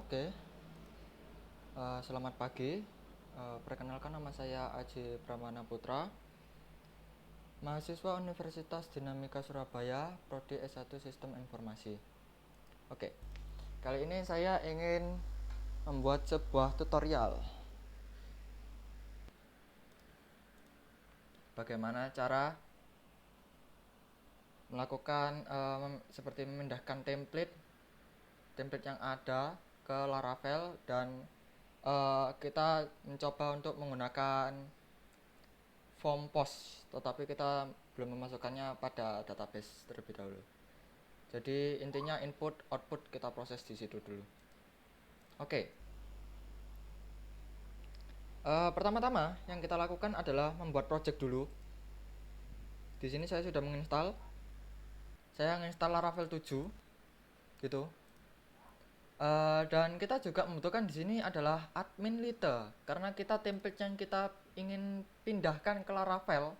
Oke, selamat pagi. Perkenalkan, nama saya Aji Pramana Putra, mahasiswa Universitas Dinamika Surabaya, Prodi S1 Sistem Informasi. Oke, kali ini saya ingin membuat sebuah tutorial bagaimana cara melakukan seperti memindahkan template yang ada ke Laravel, dan kita mencoba untuk menggunakan form post, tetapi kita belum memasukkannya pada database terlebih dahulu. Jadi intinya input output kita proses di situ dulu. Oke. Pertama-tama yang kita lakukan adalah membuat project dulu. Di sini saya sudah menginstal. Saya menginstal Laravel 7 gitu. Dan kita juga membutuhkan di sini adalah admin lite, karena kita template yang kita ingin pindahkan ke Laravel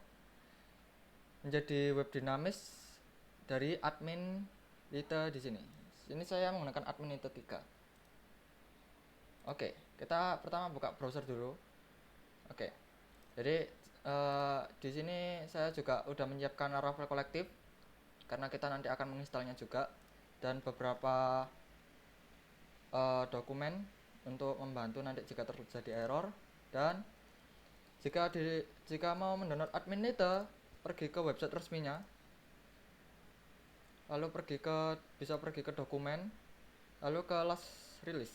menjadi web dinamis dari admin lite di sini. Sini saya menggunakan admin lite 3. Oke, kita pertama buka browser dulu. Oke. Jadi di sini saya juga udah menyiapkan Laravel kolektif karena kita nanti akan menginstalnya juga, dan beberapa dokumen untuk membantu nanti jika terjadi error. Dan jika mau mendownload admin lite, pergi ke website resminya, lalu bisa pergi ke dokumen, lalu ke last release.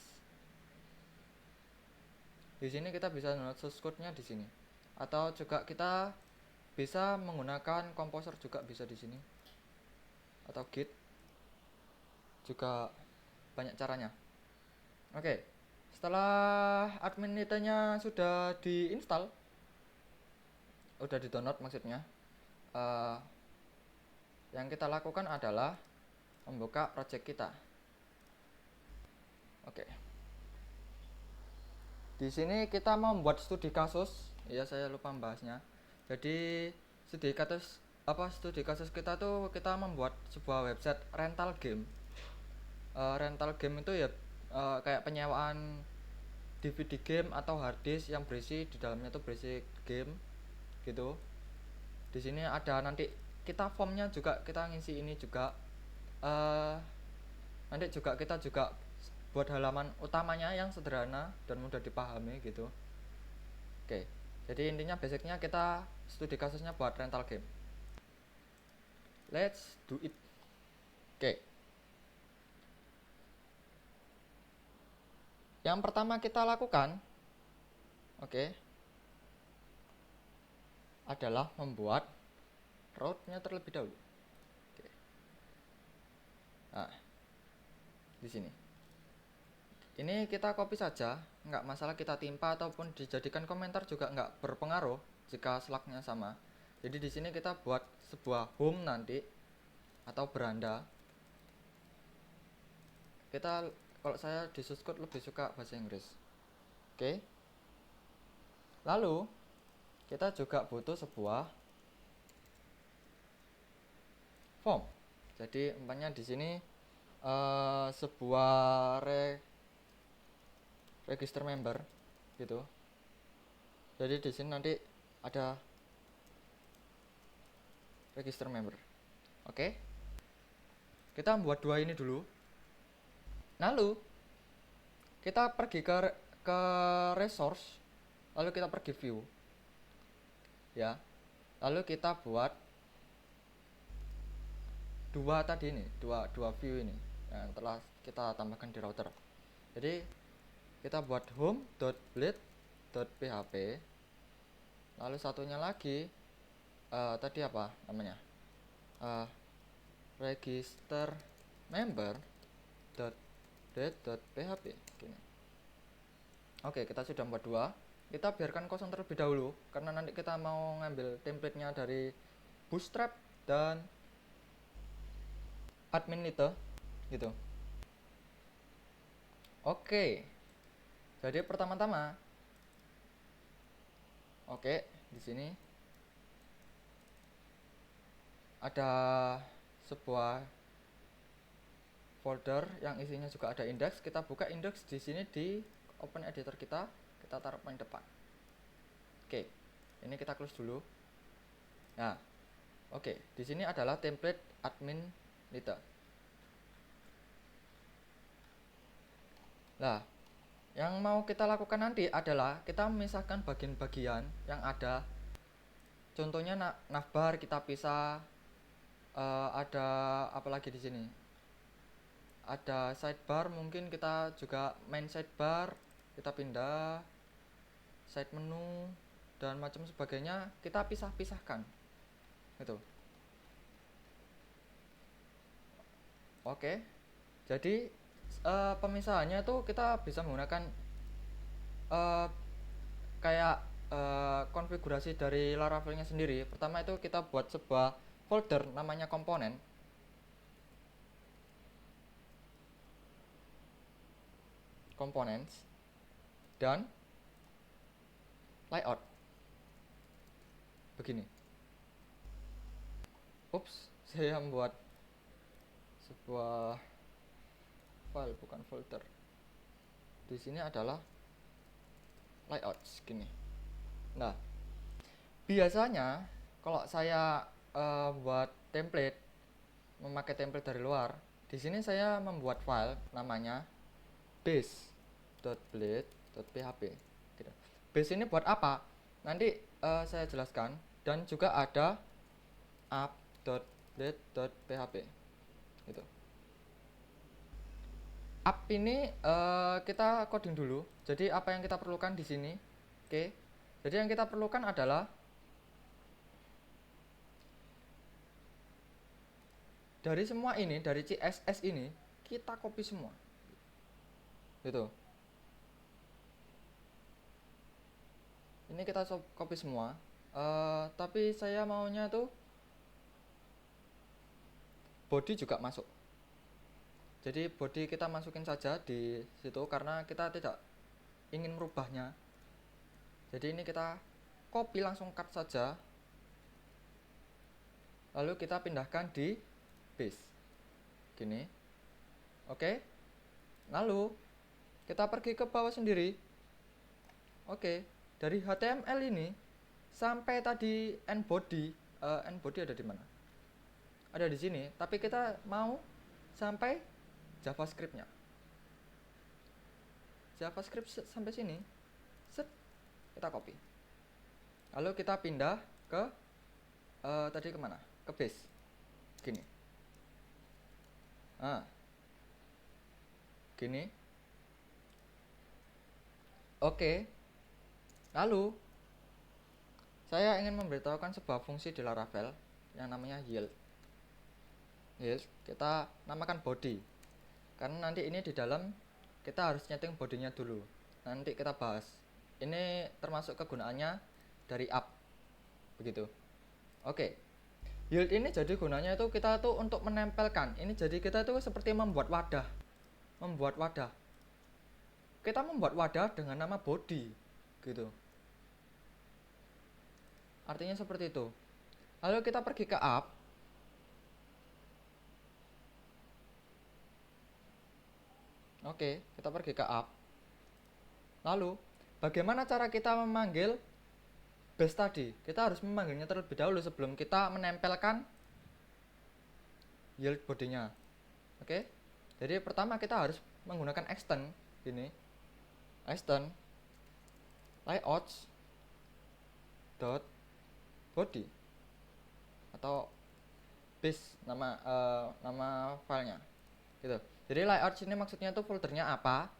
Di sini kita bisa download source code-nya di sini, atau juga kita bisa menggunakan Composer juga bisa di sini, atau Git juga, banyak caranya. Oke, setelah admin lite-nya sudah diinstal, udah di download maksudnya, yang kita lakukan adalah membuka project kita. Oke, di sini kita mau membuat studi kasus. Ya, saya lupa membahasnya. Jadi studi kasus kita tuh kita membuat sebuah website rental game. Rental game itu ya kayak penyewaan DVD game atau hard disk yang berisi di dalamnya tuh berisi game gitu. Di sini ada nanti kita formnya juga kita ngisi ini juga. Nanti juga kita juga buat halaman utamanya yang sederhana dan mudah dipahami gitu. Oke, jadi intinya basicnya kita studi kasusnya buat rental game. Let's do it. Oke, yang pertama kita lakukan, adalah membuat route-nya terlebih dahulu. Oke. Nah, di sini. Ini kita copy saja, nggak masalah kita timpa ataupun dijadikan komentar juga nggak berpengaruh jika slug-nya sama. Jadi di sini kita buat sebuah home nanti atau beranda. Kalau saya di source code lebih suka bahasa Inggris. Oke. Lalu kita juga butuh sebuah form. Jadi umpamanya di sini sebuah register member gitu. Jadi di sini nanti ada register member. Oke. Kita membuat dua ini dulu. Lalu kita pergi ke resource, lalu kita pergi view. Ya. Lalu kita buat dua view ini yang telah kita tambahkan di router. Jadi kita buat home.blade.php, lalu satunya lagi tadi apa namanya, register member.blade.php gini. Oke, kita sudah membuat dua. Kita biarkan kosong terlebih dahulu karena nanti kita mau ngambil template-nya dari Bootstrap dan admin lite gitu. Oke, jadi pertama-tama, di sini ada sebuah folder yang isinya juga ada index. Kita buka index di sini di open editor kita taruh paling depan. Oke, ini kita close dulu. Nah, oke, di sini adalah template admin Lite. Nah, yang mau kita lakukan nanti adalah kita memisahkan bagian-bagian yang ada. Contohnya navbar kita pisah. Ada apa lagi di sini? Ada sidebar, mungkin kita juga main sidebar, kita pindah side menu dan macam sebagainya, kita pisah-pisahkan gitu. Oke, jadi pemisahannya itu kita bisa menggunakan kayak konfigurasi dari Laravelnya sendiri. Pertama itu kita buat sebuah folder namanya komponen. Components dan layout begini. Ups, saya membuat sebuah file bukan folder. Di sini adalah layout segini. Nah, biasanya kalau saya buat template, memakai template dari luar, di sini saya membuat file namanya base.blade.php gitu. Base ini buat apa? Nanti saya jelaskan. Dan juga ada app.blade.php gitu. App ini kita coding dulu. Jadi apa yang kita perlukan di sini? Oke. Jadi yang kita perlukan adalah dari semua ini, dari CSS ini kita copy semua. Gitu. Ini kita copy semua. Tapi saya maunya tuh body juga masuk. Jadi body kita masukin saja di situ karena kita tidak ingin merubahnya. Jadi ini kita copy langsung cut saja. Lalu kita pindahkan di base. Gini. Oke. Lalu kita pergi ke bawah sendiri. Oke. Dari HTML ini sampai tadi end body ada di mana? Ada di sini, tapi kita mau sampai JavaScript-nya. JavaScript sampai sini. Set, kita copy. Lalu kita pindah ke tadi kemana? Ke base. Gini. Nah. Gini. Oke. Lalu saya ingin memberitahukan sebuah fungsi di Laravel yang namanya yield. Yield kita namakan body. Karena nanti ini di dalam kita harus nyeting bodinya dulu. Nanti kita bahas. Ini termasuk kegunaannya dari app. Begitu. Oke. Yield ini jadi gunanya itu kita tuh untuk menempelkan. Ini jadi kita tuh seperti membuat wadah. Kita membuat wadah dengan nama body. Gitu. Artinya seperti itu. Lalu kita pergi ke app. Oke, kita pergi ke app. Lalu, bagaimana cara kita memanggil base tadi? Kita harus memanggilnya terlebih dahulu sebelum kita menempelkan yield bodinya. Oke. Jadi pertama kita harus menggunakan extend ini. Extend layouts dot body atau base nama filenya gitu. Jadi layout sini maksudnya itu foldernya apa,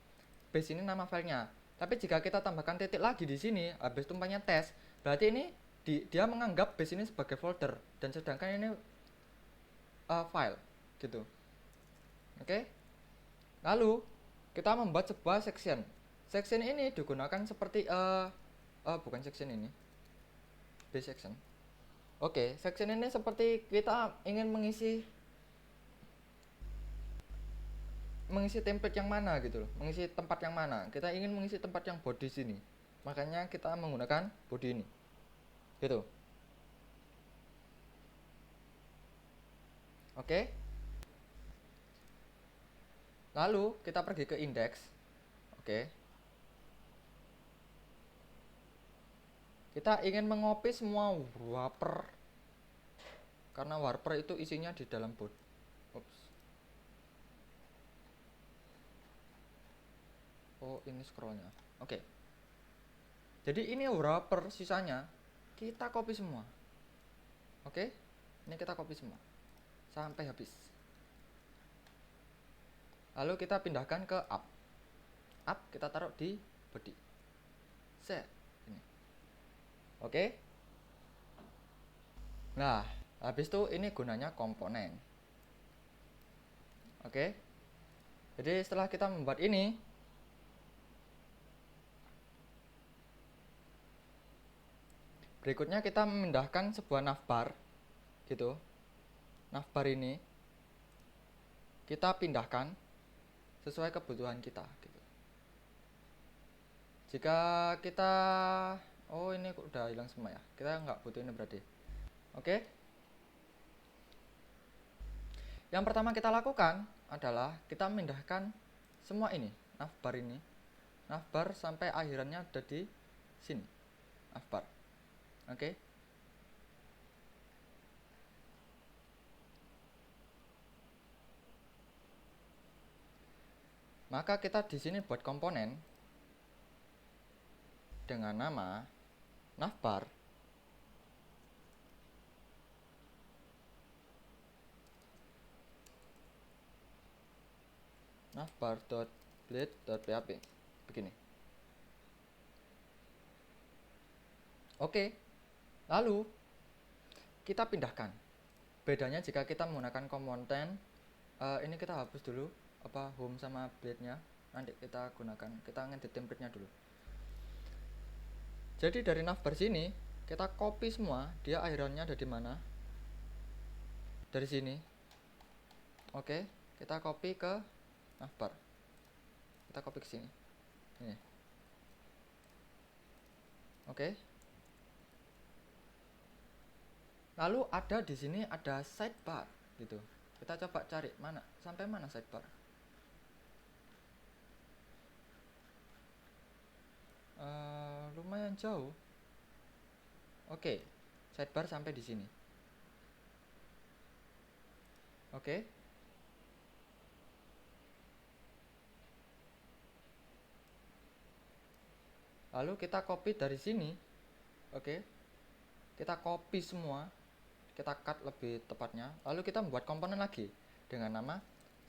base ini nama filenya. Tapi jika kita tambahkan titik lagi di sini, habis tumpahnya test, berarti ini dia menganggap base ini sebagai folder dan sedangkan ini file gitu. Oke. Lalu kita membuat sebuah section. Section ini digunakan seperti bukan section ini, base section. Oke, section ini seperti kita ingin mengisi template yang mana gitu loh, mengisi tempat yang mana. Kita ingin mengisi tempat yang body sini, makanya kita menggunakan body ini gitu. Oke. Lalu kita pergi ke index. Oke. Kita ingin mengopi semua wrapper karena wrapper itu isinya di dalam boot. Ups. Oh, ini scrollnya. Oke. Jadi ini wrapper sisanya kita copy semua. Oke. Ini kita copy semua sampai habis. Lalu kita pindahkan ke up. Up kita taruh di body. Set. Ini. Oke. Nah, habis itu ini gunanya komponen. Oke. Jadi setelah kita membuat ini, berikutnya kita memindahkan sebuah navbar gitu. Navbar ini kita pindahkan sesuai kebutuhan kita gitu. Jika kita ini udah hilang semua ya, kita nggak butuh ini berarti. Oke. Yang pertama kita lakukan adalah kita memindahkan semua ini, navbar sampai akhirannya ada di sini, navbar. Oke. Maka kita di sini buat komponen dengan nama navbar navbar.blade.php begini. Oke. Lalu kita pindahkan. Bedanya jika kita menggunakan komponen ini kita hapus dulu home sama blade-nya, nanti kita gunakan, kita ngedit template-nya dulu. Jadi dari navbar sini kita copy semua, dia akhirannya ada di mana, dari sini. Oke, kita copy ke navbar, kita copy ke sini ini. Oke. Lalu ada di sini ada sidebar gitu, kita coba cari mana sampai mana sidebar. Lumayan jauh. Oke, sidebar sampai di sini. Oke. Lalu kita copy dari sini. Oke. Kita copy semua, kita cut lebih tepatnya. Lalu kita membuat komponen lagi dengan nama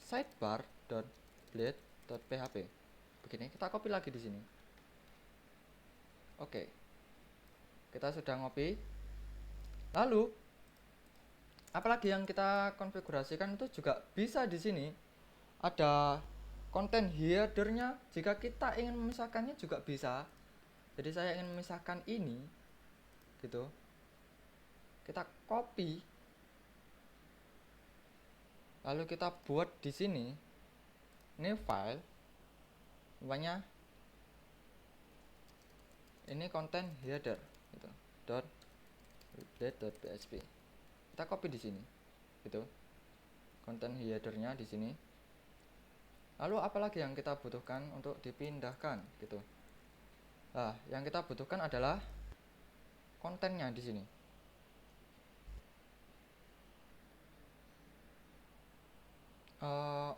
sidebar.blade.php. Begini, kita copy lagi di sini. Oke. Kita sudah ngopi. Lalu apalagi yang kita konfigurasikan itu juga bisa di sini ada konten headernya. Jika kita ingin memisahkannya juga bisa. Jadi saya ingin memisahkan ini gitu, kita copy, lalu kita buat di sini new file, namanya ini konten header gitu, .blade.php. Kita copy di sini gitu, konten headernya di sini. Lalu apalagi yang kita butuhkan untuk dipindahkan gitu. Nah, yang kita butuhkan adalah kontennya di sini.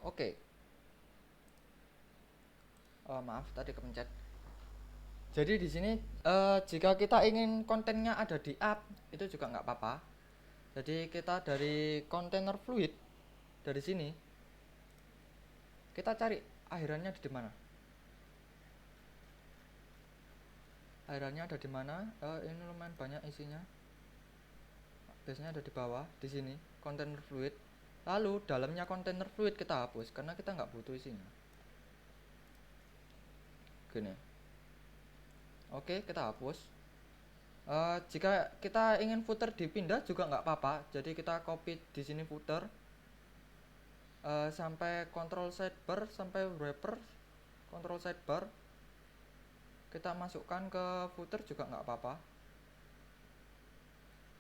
Oke. Maaf tadi kepencet. Jadi di sini jika kita ingin kontennya ada di app itu juga nggak apa-apa. Jadi kita dari container fluid dari sini kita cari akhirannya ada di mana. Akhirannya ada di mana? Ini lumayan banyak isinya. Biasanya ada di bawah, di sini container fluid. Lalu dalamnya container fluid kita hapus karena kita nggak butuh isinya. Gini. Oke, kita hapus. Jika kita ingin footer dipindah juga nggak apa-apa. Jadi kita copy di sini footer sampai control sidebar sampai wrapper, control sidebar kita masukkan ke footer juga nggak apa-apa.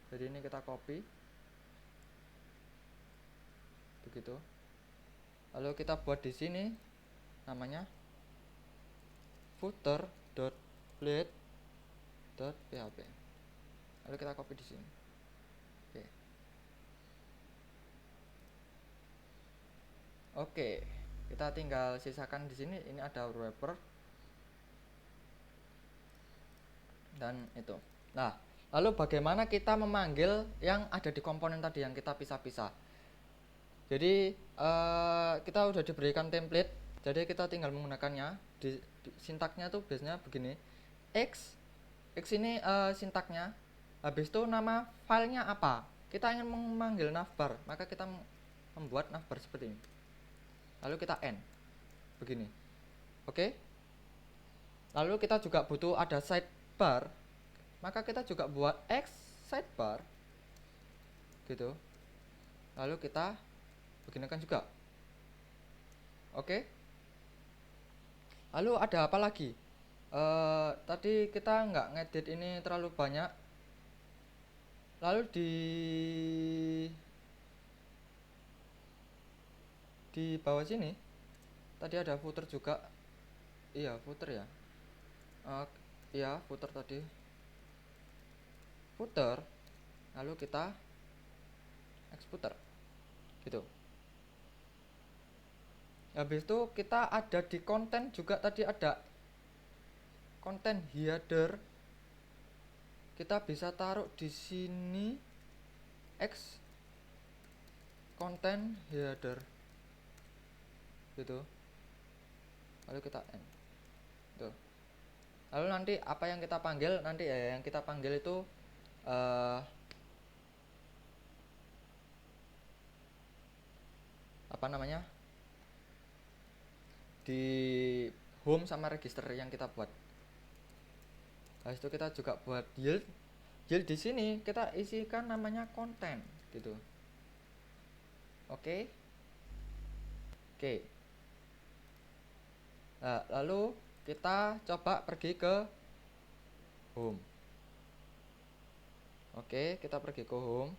Jadi ini kita copy begitu. Lalu kita buat di sini namanya footer.blade.php. Lalu kita copy di sini. Oke. Oke, kita tinggal sisakan di sini. Ini ada wrapper dan itu. Nah, lalu bagaimana kita memanggil yang ada di komponen tadi yang kita pisah-pisah? Jadi kita udah diberikan template, jadi kita tinggal menggunakannya. Di sintaknya tuh biasanya begini. X ini sintaknya. Habis itu nama filenya apa? Kita ingin memanggil navbar, maka kita membuat navbar seperti ini. Lalu kita n begini. Oke. Lalu kita juga butuh ada sidebar, maka kita juga buat x sidebar gitu. Lalu kita beginikan juga. Oke. Lalu ada apa lagi? Tadi kita nggak ngedit ini terlalu banyak. Lalu di bawah sini tadi ada footer juga. Iya, footer ya. Iya, footer tadi. Footer. Lalu kita footer. Gitu. Habis itu kita ada di konten juga, tadi ada konten header. Kita bisa taruh di sini x konten header gitu. Lalu kita n tuh. Lalu nanti apa yang kita panggil, nanti ya yang kita panggil itu apa namanya, di home sama register yang kita buat. Habis itu kita juga buat yield di sini kita isikan namanya konten gitu. Oke. Nah, lalu kita coba pergi ke home. Oke, kita pergi ke home.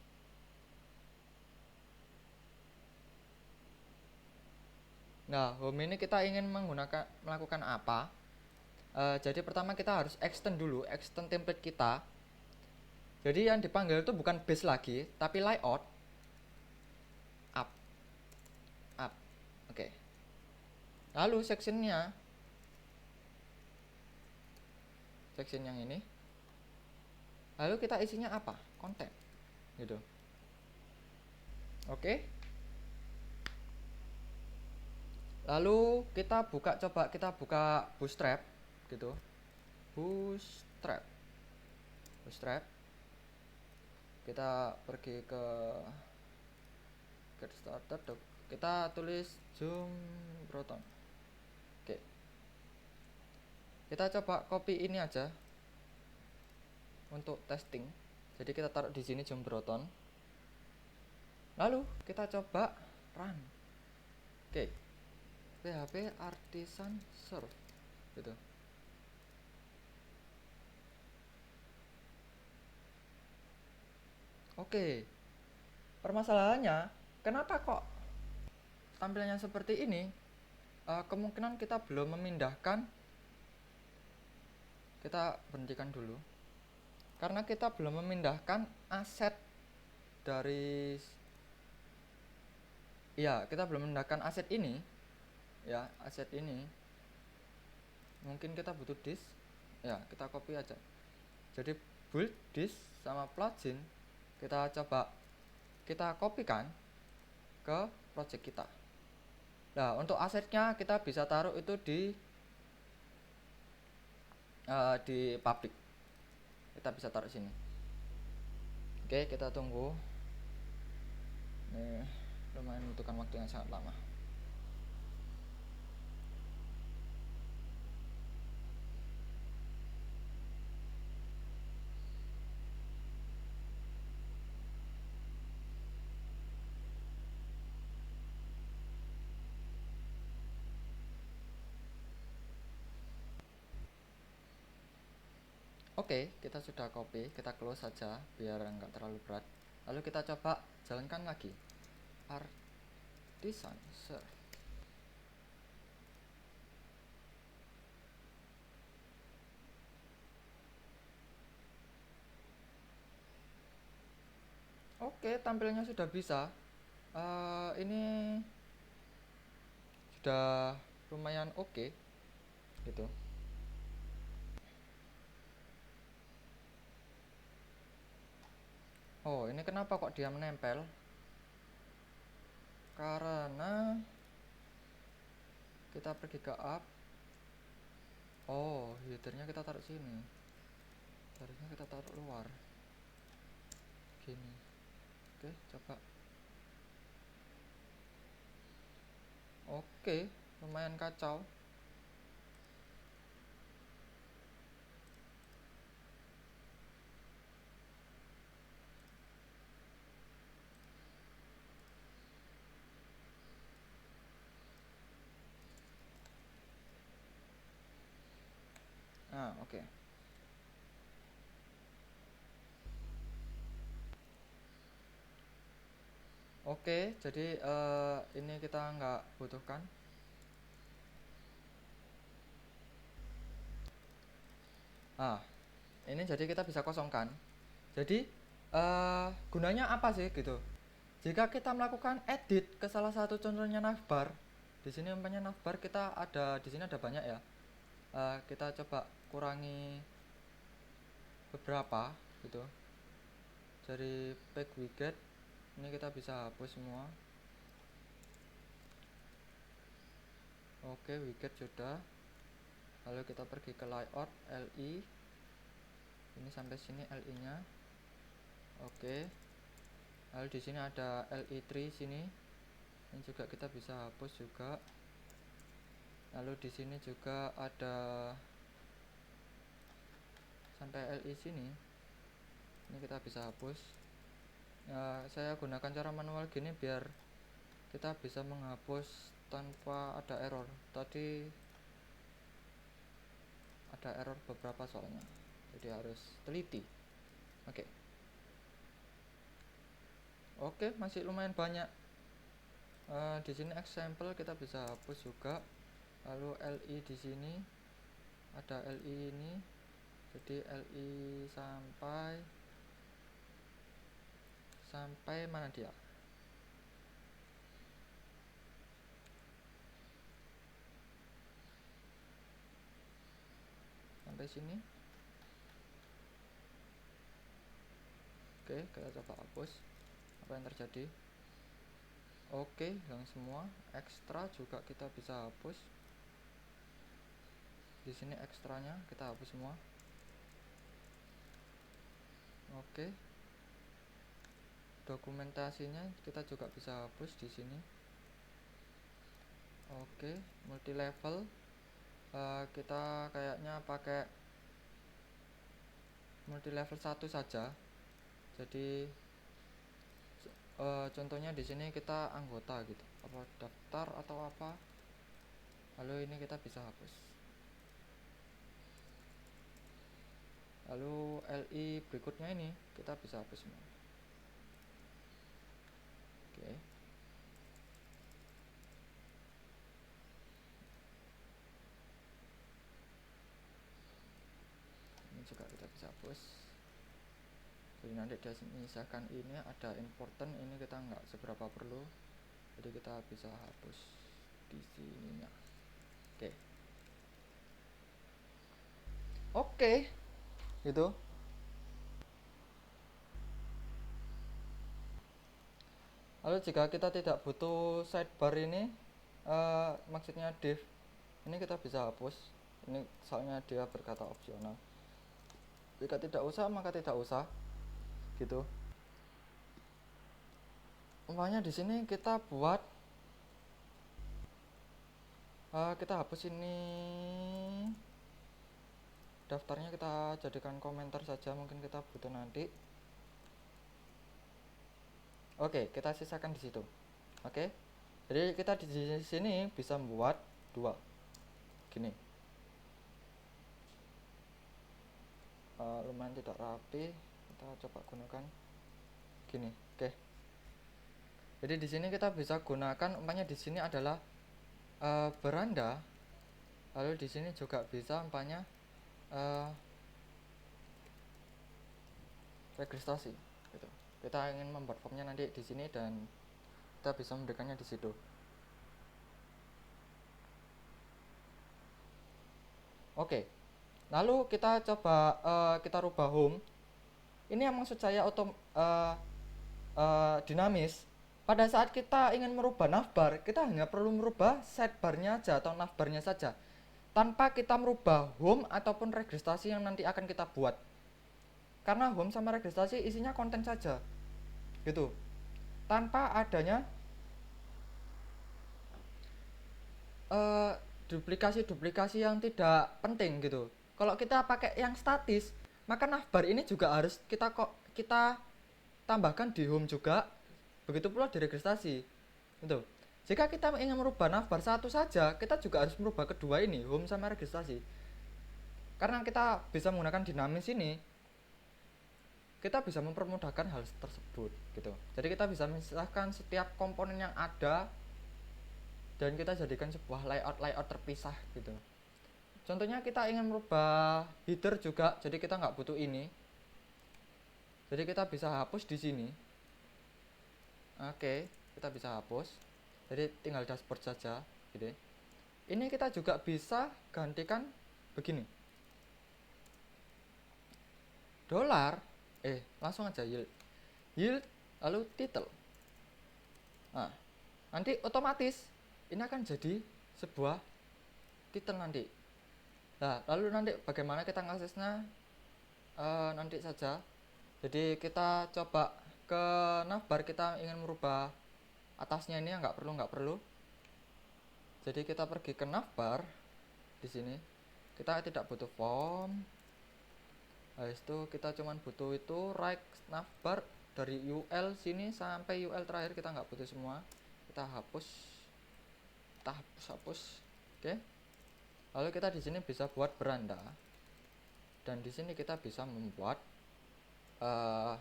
Nah, home ini kita ingin melakukan apa? Jadi pertama kita harus extend template kita. Jadi yang dipanggil itu bukan base lagi, tapi layout up. Oke. Lalu section yang ini. Lalu kita isinya apa? Konten. Gitu. Oke. Lalu kita buka Bootstrap gitu. Bootstrap. Kita pergi ke get started, kita tulis Jumbotron. Oke. Kita coba copy ini aja untuk testing. Jadi kita taruh di sini Jumbotron. Lalu kita coba run. Oke. PHP artisan serve gitu. Oke. Permasalahannya, kenapa kok tampilannya seperti ini? Kemungkinan kita belum memindahkan. Kita berhentikan dulu. Karena kita belum memindahkan aset dari, ya, kita belum memindahkan aset ini. Ya, aset ini. Mungkin kita butuh disk. Ya, kita copy aja. Jadi build disk sama plugin kita coba kita kopikan ke project kita. Nah, untuk asetnya kita bisa taruh itu di public. Kita bisa taruh sini. Oke, kita tunggu. Ini lumayan membutuhkan waktu yang sangat lama. Oke, kita sudah copy, kita close saja biar enggak terlalu berat. Lalu kita coba jalankan lagi. Artisan serve. Oke, tampilnya sudah bisa. Ini sudah lumayan oke gitu. Oh, ini kenapa kok dia menempel? Karena kita pergi ke up. Oh, headernya kita taruh sini. Harusnya kita taruh luar. Gini. Oke, coba. Oke, lumayan kacau. Nah, oke. Oke, jadi ini kita nggak butuhkan. Nah, ini jadi kita bisa kosongkan. Jadi gunanya apa sih gitu? Jika kita melakukan edit ke salah satu contohnya navbar, di sini umpamanya navbar kita ada di sini ada banyak ya. Kita coba kurangi beberapa gitu. Dari pack widget ini kita bisa hapus semua. Oke, widget sudah. Lalu kita pergi ke layout LI. Ini sampai sini LI nya. Oke. Lalu di sini ada LI3 sini. Ini juga kita bisa hapus juga. Lalu di sini juga ada sampai LI sini. Ini kita bisa hapus. Saya gunakan cara manual gini biar kita bisa menghapus tanpa ada error. Tadi ada error beberapa soalnya, jadi harus teliti. Oke, masih lumayan banyak. Di sini example kita bisa hapus juga. Lalu LI di sini ada LI ini, jadi LI sampai mana dia? Sampai sini. Oke, kita coba hapus. Apa yang terjadi? Oke, hilang semua. Ekstra juga kita bisa hapus. Di sini ekstranya kita hapus semua. Oke. Dokumentasinya kita juga bisa hapus di sini. Oke, multi level. Kita kayaknya pakai multi level 1 saja. Jadi contohnya di sini kita anggota gitu, apa daftar atau apa. Lalu ini kita bisa hapus. Lalu LI berikutnya ini kita bisa hapus semua. Oke. Ini juga kita bisa hapus. Jadi nanti dia misalkan ini ada important, ini kita nggak seberapa perlu, jadi kita bisa hapus di sininya. Oke, gitu. Lalu jika kita tidak butuh sidebar ini, maksudnya div ini kita bisa hapus. Ini soalnya dia berkata opsional. Jika tidak usah maka tidak usah, gitu. Umpamanya di sini kita buat kita hapus ini, daftarnya kita jadikan komentar saja, mungkin kita butuh nanti. Oke, kita sisakan di situ. Oke, jadi kita di sini bisa membuat dua gini. Lumayan tidak rapi, kita coba gunakan gini. Oke, jadi di sini kita bisa gunakan, umpamanya di sini adalah beranda, lalu di sini juga bisa umpamanya registrasi gitu. Kita ingin membuat formnya nanti di sini dan kita bisa memberikannya di situ. Oke, lalu kita coba kita rubah home. Ini yang maksud saya dinamis. Pada saat kita ingin merubah navbar, kita hanya perlu merubah sidebarnya aja atau navbarnya saja, tanpa kita merubah home ataupun registrasi yang nanti akan kita buat. Karena home sama registrasi isinya konten saja, gitu, tanpa adanya duplikasi-duplikasi yang tidak penting gitu. Kalau kita pakai yang statis, maka navbar ini juga harus kita tambahkan di home juga, begitu pula di registrasi gitu. Jika kita ingin merubah navbar satu saja, kita juga harus merubah kedua ini, home sama registrasi. Karena kita bisa menggunakan dinamis ini, kita bisa mempermudahkan hal tersebut gitu. Jadi kita bisa memisahkan setiap komponen yang ada dan kita jadikan sebuah layout terpisah gitu. Contohnya kita ingin merubah header juga, jadi kita nggak butuh ini. Jadi kita bisa hapus di sini. Oke, kita bisa hapus. Jadi tinggal dashboard saja, gitu. Ini kita juga bisa gantikan begini. Dolar, langsung aja yield, lalu title. Nah, nanti otomatis ini akan jadi sebuah title nanti. Nah, lalu nanti bagaimana kita ngaksesnya nanti saja. Jadi kita coba ke navbar, kita ingin merubah atasnya ini, nggak perlu. Jadi kita pergi ke navbar di sini. Kita tidak butuh form. Habis itu kita cuman butuh itu right navbar dari UL sini sampai UL terakhir, kita nggak butuh semua. Kita hapus. Oke. Lalu kita di sini bisa buat beranda. Dan di sini kita bisa membuat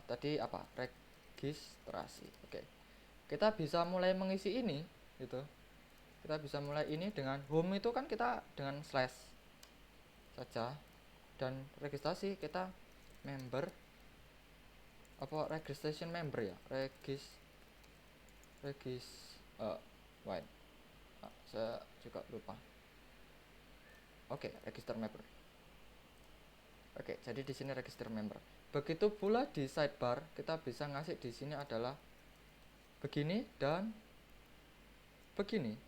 tadi apa? Registrasi. Oke. Kita bisa mulai mengisi ini gitu. Kita bisa mulai ini dengan home itu kan kita dengan slash saja, dan registrasi kita member registration member ya, wait, saya juga lupa. Oke, register member. Oke, jadi di sini register member. Begitu pula di sidebar kita bisa ngasih di sini adalah begini dan begini.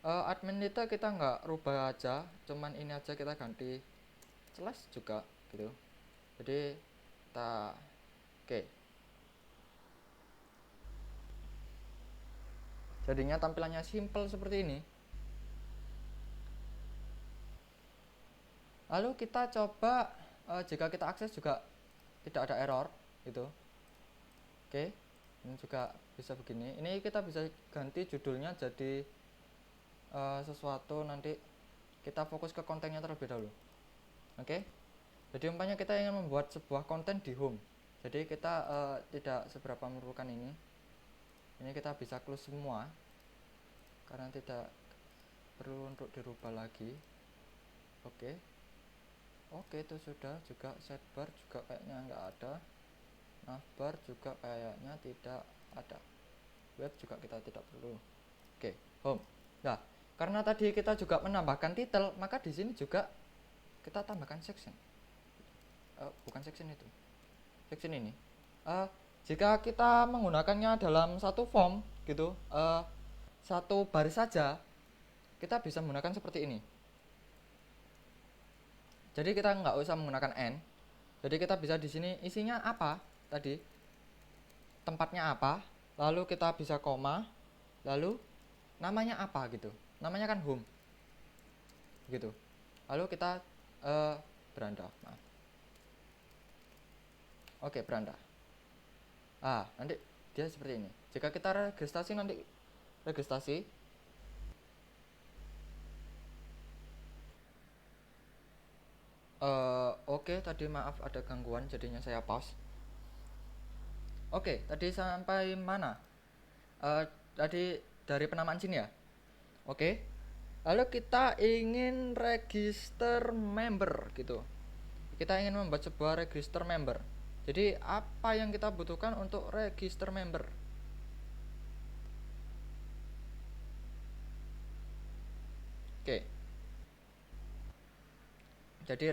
Admin kita nggak rubah aja, cuman ini aja kita ganti slash juga gitu. Jadi kita oke. Jadinya tampilannya simple seperti ini. Lalu kita coba jika kita akses juga tidak ada error gitu. Oke, ini juga bisa begini. Ini kita bisa ganti judulnya jadi sesuatu, nanti kita fokus ke kontennya terlebih dahulu. Oke, jadi umpamanya kita ingin membuat sebuah konten di home, jadi kita tidak seberapa memerlukan ini kita bisa close semua karena tidak perlu untuk dirubah lagi. Oke, itu sudah. Juga sidebar juga kayaknya nggak ada, navbar juga kayaknya tidak ada, web juga kita tidak perlu. Oke, home. Nah, karena tadi kita juga menambahkan title, maka di sini juga kita tambahkan section. Bukan section itu, section ini. Jika kita menggunakannya dalam satu form gitu, satu baris saja, kita bisa menggunakan seperti ini. Jadi kita nggak usah menggunakan n. Jadi kita bisa di sini isinya apa tadi, tempatnya apa, lalu kita bisa koma, lalu namanya apa gitu. Namanya kan home gitu. Lalu kita beranda. Maaf. Oke, beranda. Nanti dia seperti ini. Jika kita registrasi nanti registrasi. Oke, tadi maaf ada gangguan jadinya saya pause. Oke, tadi sampai mana? Tadi dari penamaan sini ya. Oke. Lalu kita ingin register member gitu. Kita ingin membuat sebuah register member. Jadi apa yang kita butuhkan untuk register member? Oke. Jadi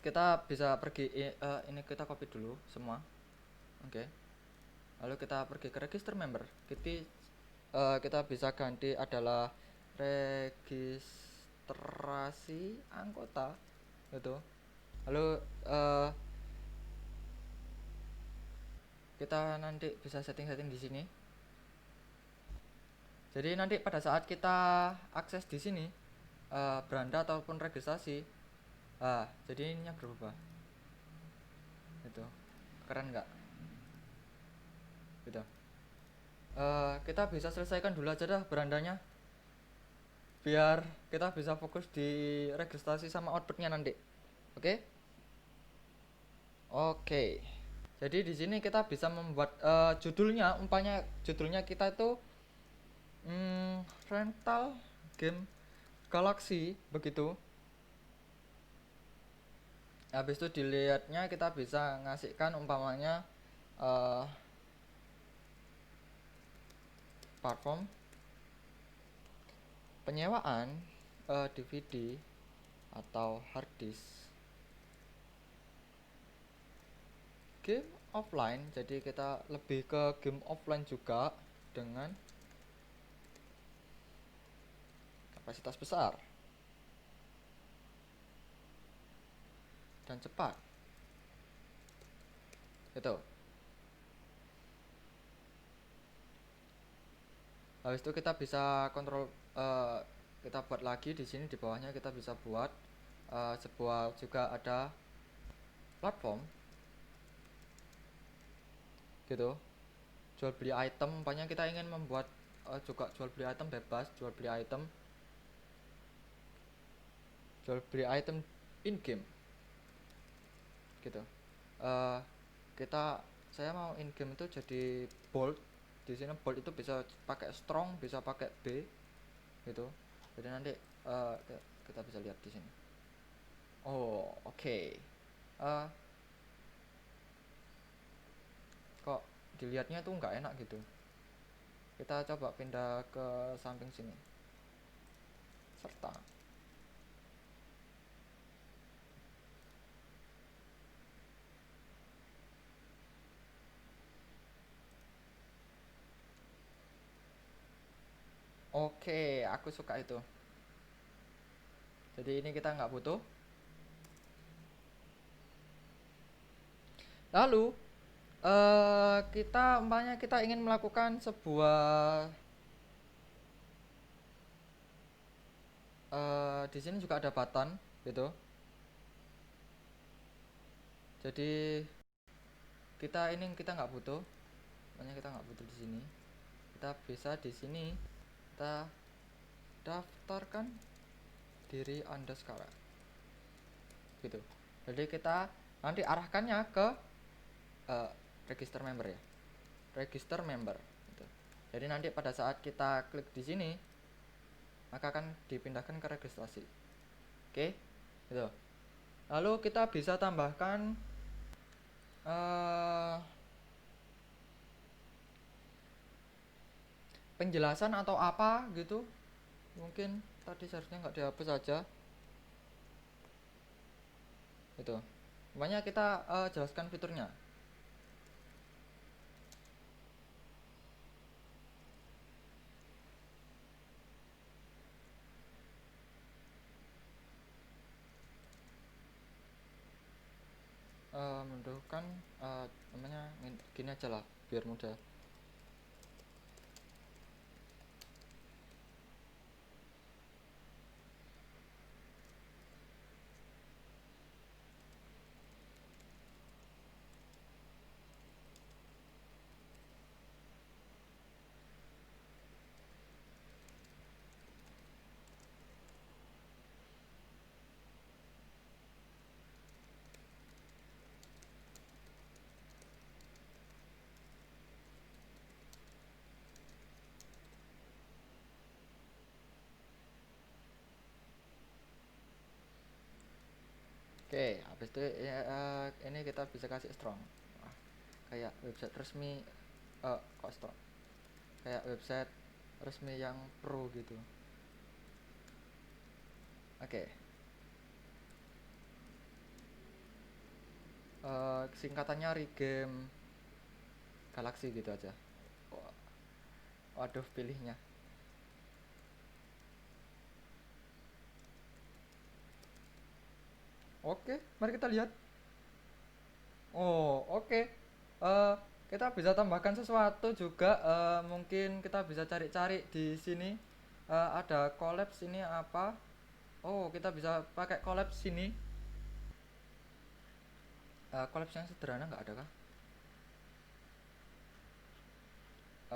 kita bisa pergi ini kita copy dulu semua. Oke. Lalu kita pergi ke register member. Kita bisa ganti adalah registrasi anggota gitu. Lalu kita nanti bisa setting-setting di sini. Jadi nanti pada saat kita akses di sini beranda ataupun registrasi, jadi ininya berubah. Itu keren nggak? Gitu. Kita bisa selesaikan dulu aja dah berandanya, biar kita bisa fokus di registrasi sama outputnya nanti. Oke? Oke. Jadi di sini kita bisa membuat judulnya, umpamanya judulnya kita itu rental game Galaxy begitu. Habis itu dilihatnya kita bisa ngasihkan umpamanya platform penyewaan DVD atau hard disk game offline. Jadi kita lebih ke game offline juga dengan kapasitas besar dan cepat. Itu. Habis itu kita bisa kontrol, kita buat lagi di sini di bawahnya kita bisa buat sebuah juga ada platform gitu, jual beli item. Umpamanya kita ingin membuat juga jual beli item bebas, jual beli item in game gitu. uh, kita saya mau in game itu jadi bold. Di sini bold itu bisa pakai strong, bisa pakai B gitu. Jadi nanti kita bisa lihat di sini. Oh, oke. uh, Kok dilihatnya tuh nggak enak gitu. Kita coba pindah ke samping sini, serta. Oke, aku suka itu. Jadi ini kita nggak butuh. Lalu kita umpamanya kita ingin melakukan sebuah di sini juga ada button gitu. Jadi kita nggak butuh, makanya kita nggak butuh di sini. Kita bisa di sini kita daftarkan diri Anda sekarang gitu. Jadi kita nanti arahkannya ke register member ya, register member gitu. Jadi nanti pada saat kita klik di sini maka akan dipindahkan ke registrasi. Oke gitu. Lalu kita bisa tambahkan penjelasan atau apa gitu. Mungkin tadi seharusnya nggak dihapus aja gitu. Makanya kita jelaskan fiturnya. Menentukan namanya gini aja lah biar mudah. Oke, habis itu ya, ini kita bisa kasih strong. kayak website resmi, kok stop, kayak website resmi yang pro gitu. Oke. Singkatannya Regame Galaxy gitu aja. Waduh, pilihnya. Oke, mari kita lihat. Oh, oke. Eh, kita bisa tambahkan sesuatu juga. Mungkin kita bisa cari-cari di sini. Ada collapse ini apa? Oh, kita bisa pakai collapse sini. Collapse yang sederhana nggak ada kah?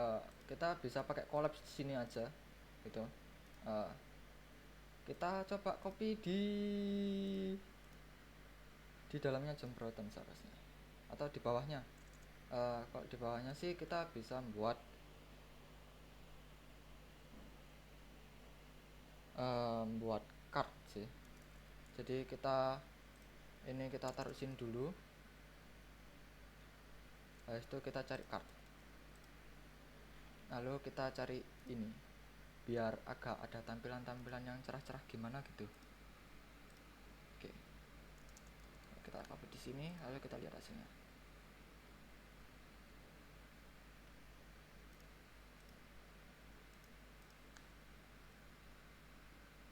Eh, kita bisa pakai collapse di sini aja, gitu. Eh, kita coba copy di dalamnya jembrotan seharusnya, atau di bawahnya. Kalau di bawahnya sih kita bisa buat card sih. Jadi kita taruh sini dulu. Habis itu kita cari card, lalu kita cari ini biar agak ada tampilan-tampilan yang cerah-cerah gimana gitu. Oke, kita copy di sini, lalu kita lihat hasilnya.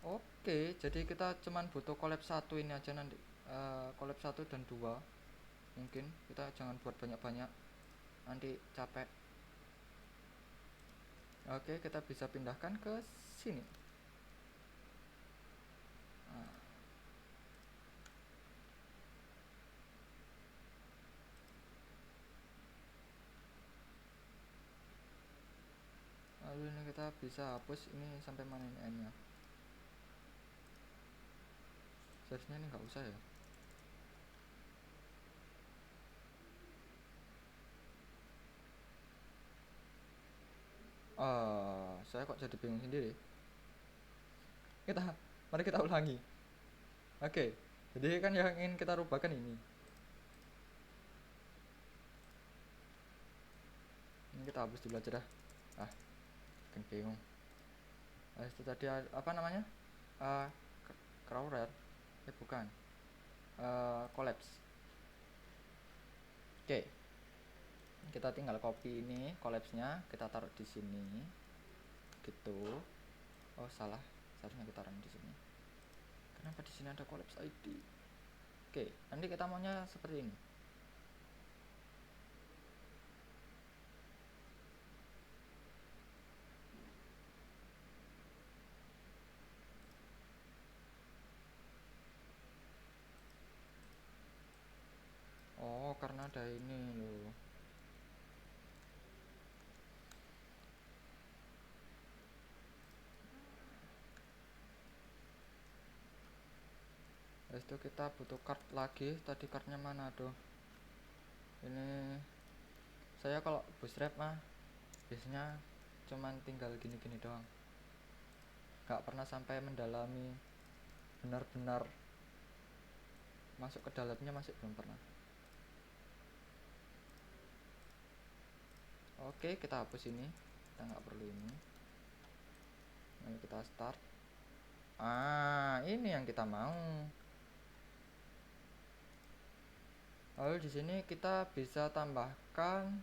Oke, jadi kita cuman butuh collab satu ini aja nanti. Collab 1 dan 2. Mungkin kita jangan buat banyak-banyak, nanti capek. Oke, kita bisa pindahkan ke sini. Nah, lalu ini kita bisa hapus ini sampai mana ini n-nya. Seharusnya ini nggak usah ya. Saya kok jadi bingung sendiri. kita Mari kita ulangi. Oke, jadi kan yang ingin kita rubahkan ini kita hapus dulu aja dah. Bikin bingung. Itu tadi apa namanya, uh, crawler, bukan, collapse. Oke, kita tinggal copy ini collapse-nya, kita taruh di sini gitu. Oh salah, seharusnya kita taruh di sini. Kenapa di sini ada collapse ID? Oke, nanti kita maunya seperti ini. Oh, karena ada ini loh. Habis itu kita butuh card lagi. Tadi cardnya mana tuh? Ini saya kalau bootstrap mah biasanya cuman tinggal gini-gini doang, nggak pernah sampai mendalami benar-benar masuk ke dalamnya, masih belum pernah. Oke, kita hapus ini, kita nggak perlu ini. Lalu kita start. Ini yang kita mau. Lalu di sini kita bisa tambahkan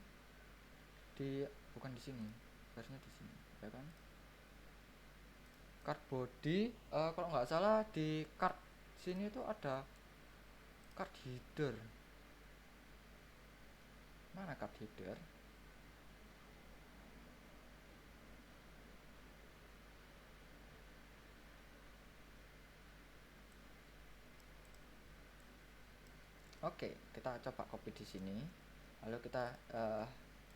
bukan di sini, harusnya di sini, ya kan? Card body, kalau nggak salah di card sini tuh ada card header. Mana card header? Oke, kita coba copy di sini. Lalu kita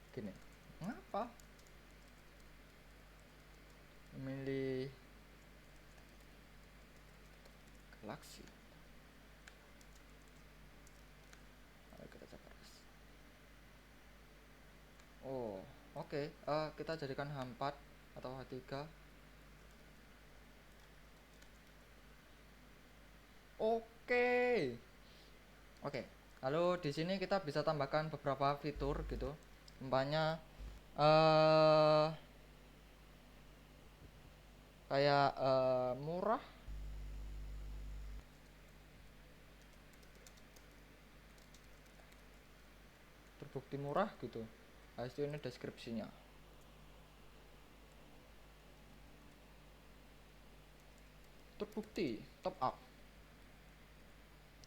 gini. Ngapa? Memilih galaksi. Lalu kita coba terus. Oh, oke. Kita jadikan H4 atau H3. Oke. Oke, Lalu di sini kita bisa tambahkan beberapa fitur gitu, umpamanya eh kayak murah, terbukti murah gitu. Habis itu ini deskripsinya. Terbukti top up.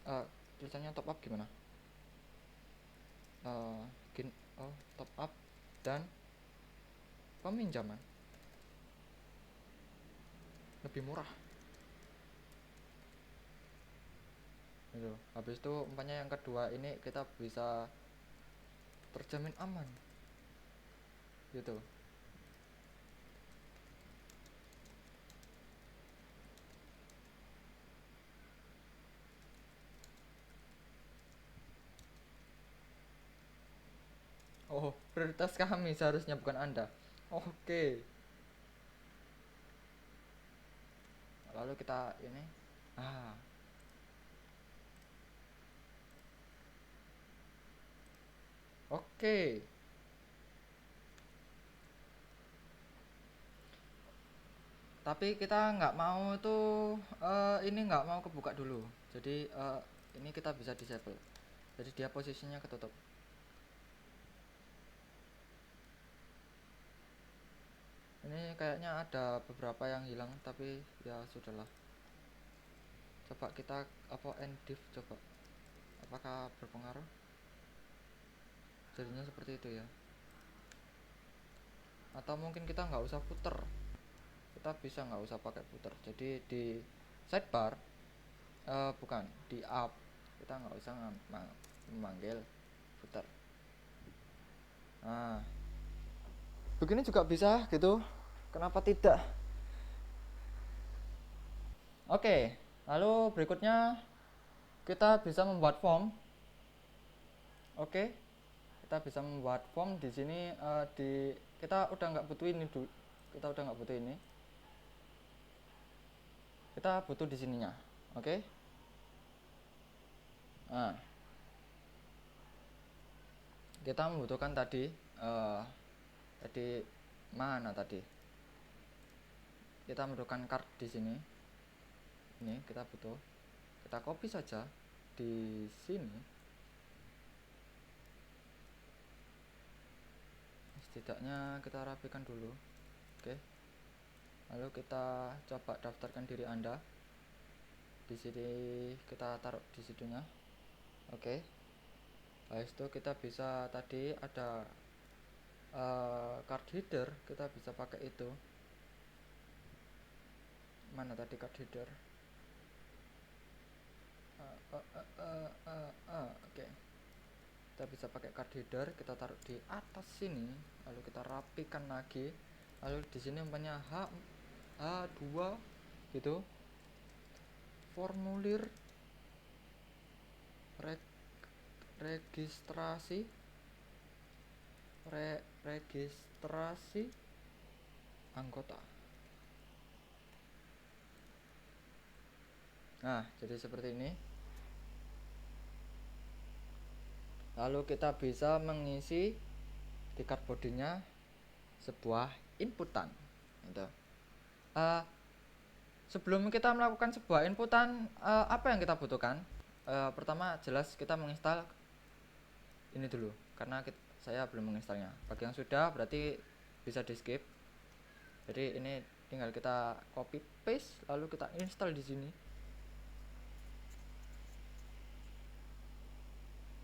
Eh, Tulisannya top up gimana? Eh, Top up dan peminjaman lebih murah. Gitu. Habis itu umpamanya yang kedua ini kita bisa terjamin aman. Gitu. Oh, prioritas kami seharusnya bukan Anda. Oke. Lalu kita ini ah, oke. Tapi kita nggak mau tuh ini nggak mau kebuka dulu. Jadi ini kita bisa disable. Jadi dia posisinya ketutup. Ini kayaknya ada beberapa yang hilang tapi ya sudahlah. Coba kita apa enddiv coba. Apakah berpengaruh? Jadinya seperti itu ya. Atau mungkin kita nggak usah puter. Kita bisa nggak usah pakai puter. Jadi di sidebar bukan di up kita nggak usah memanggil puter. Nah, begini juga bisa gitu. Kenapa tidak? Oke, lalu berikutnya kita bisa membuat form. Oke, kita bisa membuat form di sini kita udah nggak butuh ini dulu. Kita udah nggak butuh ini. Kita butuh di sininya. Oke. Nah, kita membutuhkan tadi mana tadi? Kita membutuhkan card di sini. Ini kita butuh. Kita copy saja di sini. Setidaknya kita rapikan dulu. Oke. Lalu kita coba daftarkan diri Anda. Di sini kita taruh di situnya. Oke. Habis itu kita bisa tadi ada card header, kita bisa pakai itu. Mana tadi card header? Oke. Kita bisa pakai card header, kita taruh di atas sini, lalu kita rapikan lagi. Lalu di sini umpamanya H2 gitu. Formulir registrasi registrasi anggota. Nah, jadi seperti ini. Lalu kita bisa mengisi di card bodinya sebuah inputan gitu. Sebelum kita melakukan sebuah inputan, apa yang kita butuhkan? Pertama jelas kita menginstal ini dulu karena saya belum menginstalnya. Bagi yang sudah berarti bisa di skip. Jadi ini tinggal kita copy paste lalu kita install di sini.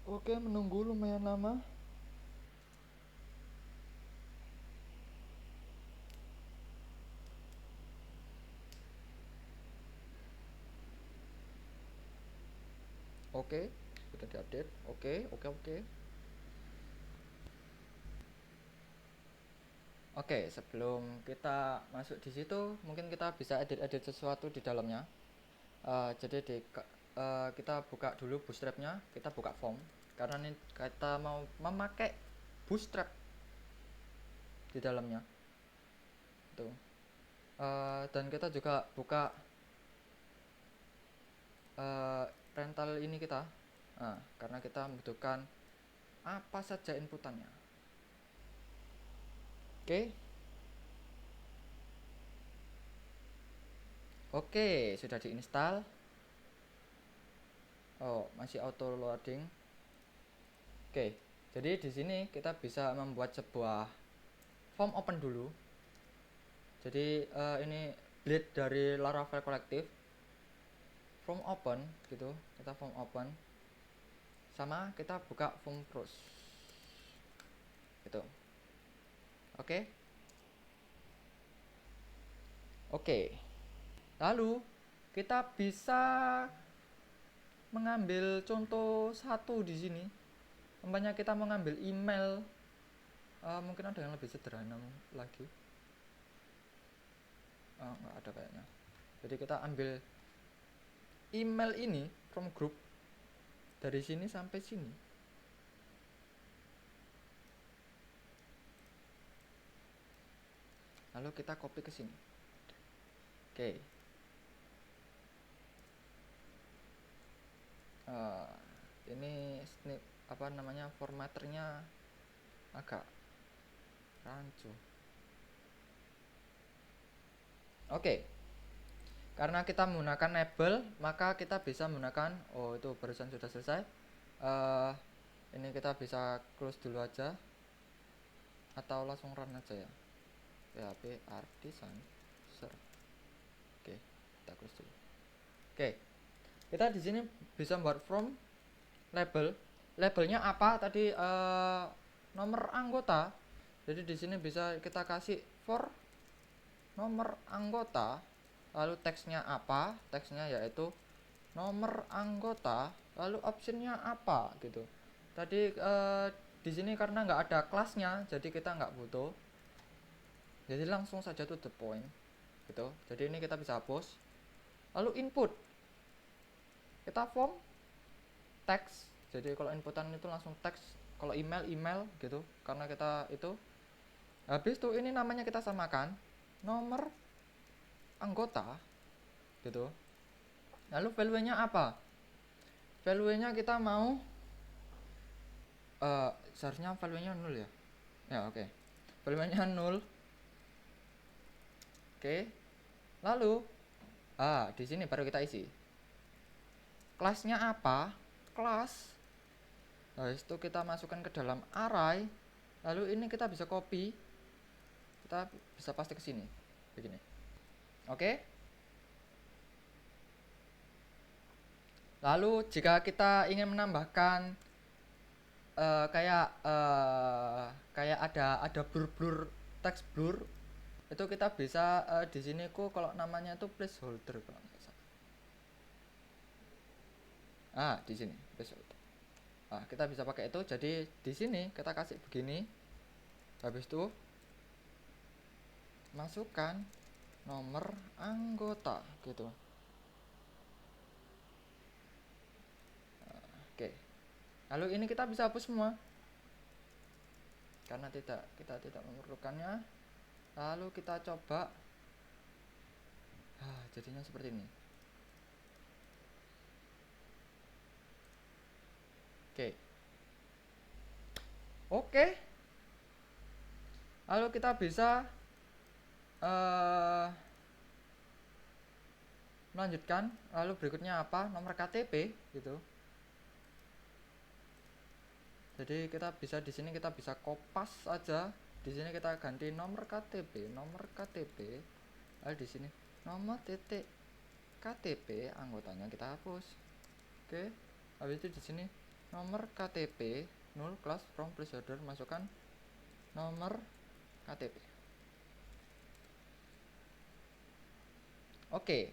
Oke, menunggu lumayan lama. Oke, sudah diupdate. Oke. Oke, sebelum kita masuk di situ, mungkin kita bisa edit sesuatu di dalamnya. Jadi kita buka dulu bootstrapnya, kita buka form karena ini kita mau memakai bootstrap di dalamnya. Tuh. Dan kita juga buka rental ini kita Nah, karena kita membutuhkan apa saja inputannya. Oke. Oke, sudah diinstal. Oh, masih auto loading. Oke. Jadi di sini kita bisa membuat sebuah form open dulu. Jadi ini build dari Laravel Collective. Form open gitu. Kita form open. Sama kita buka form browse. Gitu. Oke. Oke. Lalu kita bisa mengambil contoh satu di sini. Umpamanya kita mengambil email, mungkin ada yang lebih sederhana lagi. Nggak ada kayaknya. Jadi kita ambil email ini from group dari sini sampai sini. Lalu kita copy ke sini. Oke. Ini snip apa namanya formatternya agak rancu. Oke. Karena kita menggunakan label, maka kita bisa menggunakan itu barusan sudah selesai. Ini kita bisa close dulu aja atau langsung run aja ya. PHP artisan ser. Oke, kita close dulu. Oke. Kita di sini bisa buat from label. Labelnya apa tadi? Nomor anggota. Jadi di sini bisa kita kasih for nomor anggota. Lalu teksnya apa? Teksnya yaitu nomor anggota. Lalu optionnya apa gitu. Tadi di sini karena nggak ada kelasnya, jadi kita nggak butuh. Jadi langsung saja to the point gitu. Jadi ini kita bisa hapus. Lalu input. Kita form teks. Jadi kalau inputan itu langsung teks. Kalau email gitu. Karena kita itu. Habis itu ini namanya kita samakan nomor anggota gitu. Lalu value-nya apa? Value-nya kita mau seharusnya value-nya 0 ya. Ya, oke. Value-nya 0. Oke. Lalu di sini baru kita isi. Kelasnya apa? Kelas. Habis itu kita masukkan ke dalam array. Lalu ini kita bisa copy. Kita bisa paste ke sini. Begini. Oke. Lalu jika kita ingin menambahkan kayak ada blur teks blur, itu kita bisa di sini kalau namanya itu placeholder kalau nggak salah. Di sini placeholder. Kita bisa pakai itu. Jadi di sini kita kasih begini. Habis itu masukkan nomor anggota gitu. Oke. Lalu ini kita bisa hapus semua karena kita tidak memerlukannya. Lalu kita coba. Jadinya seperti ini. Oke. Lalu kita bisa melanjutkan. Lalu berikutnya apa? Nomor KTP gitu. Jadi kita bisa di sini kita bisa kopas aja. Di sini kita ganti nomor KTP. Lalu di sini nomor titik KTP anggotanya kita hapus. Oke. Habis itu di sini nomor KTP 0 class from placeholder, masukkan nomor KTP. Oke.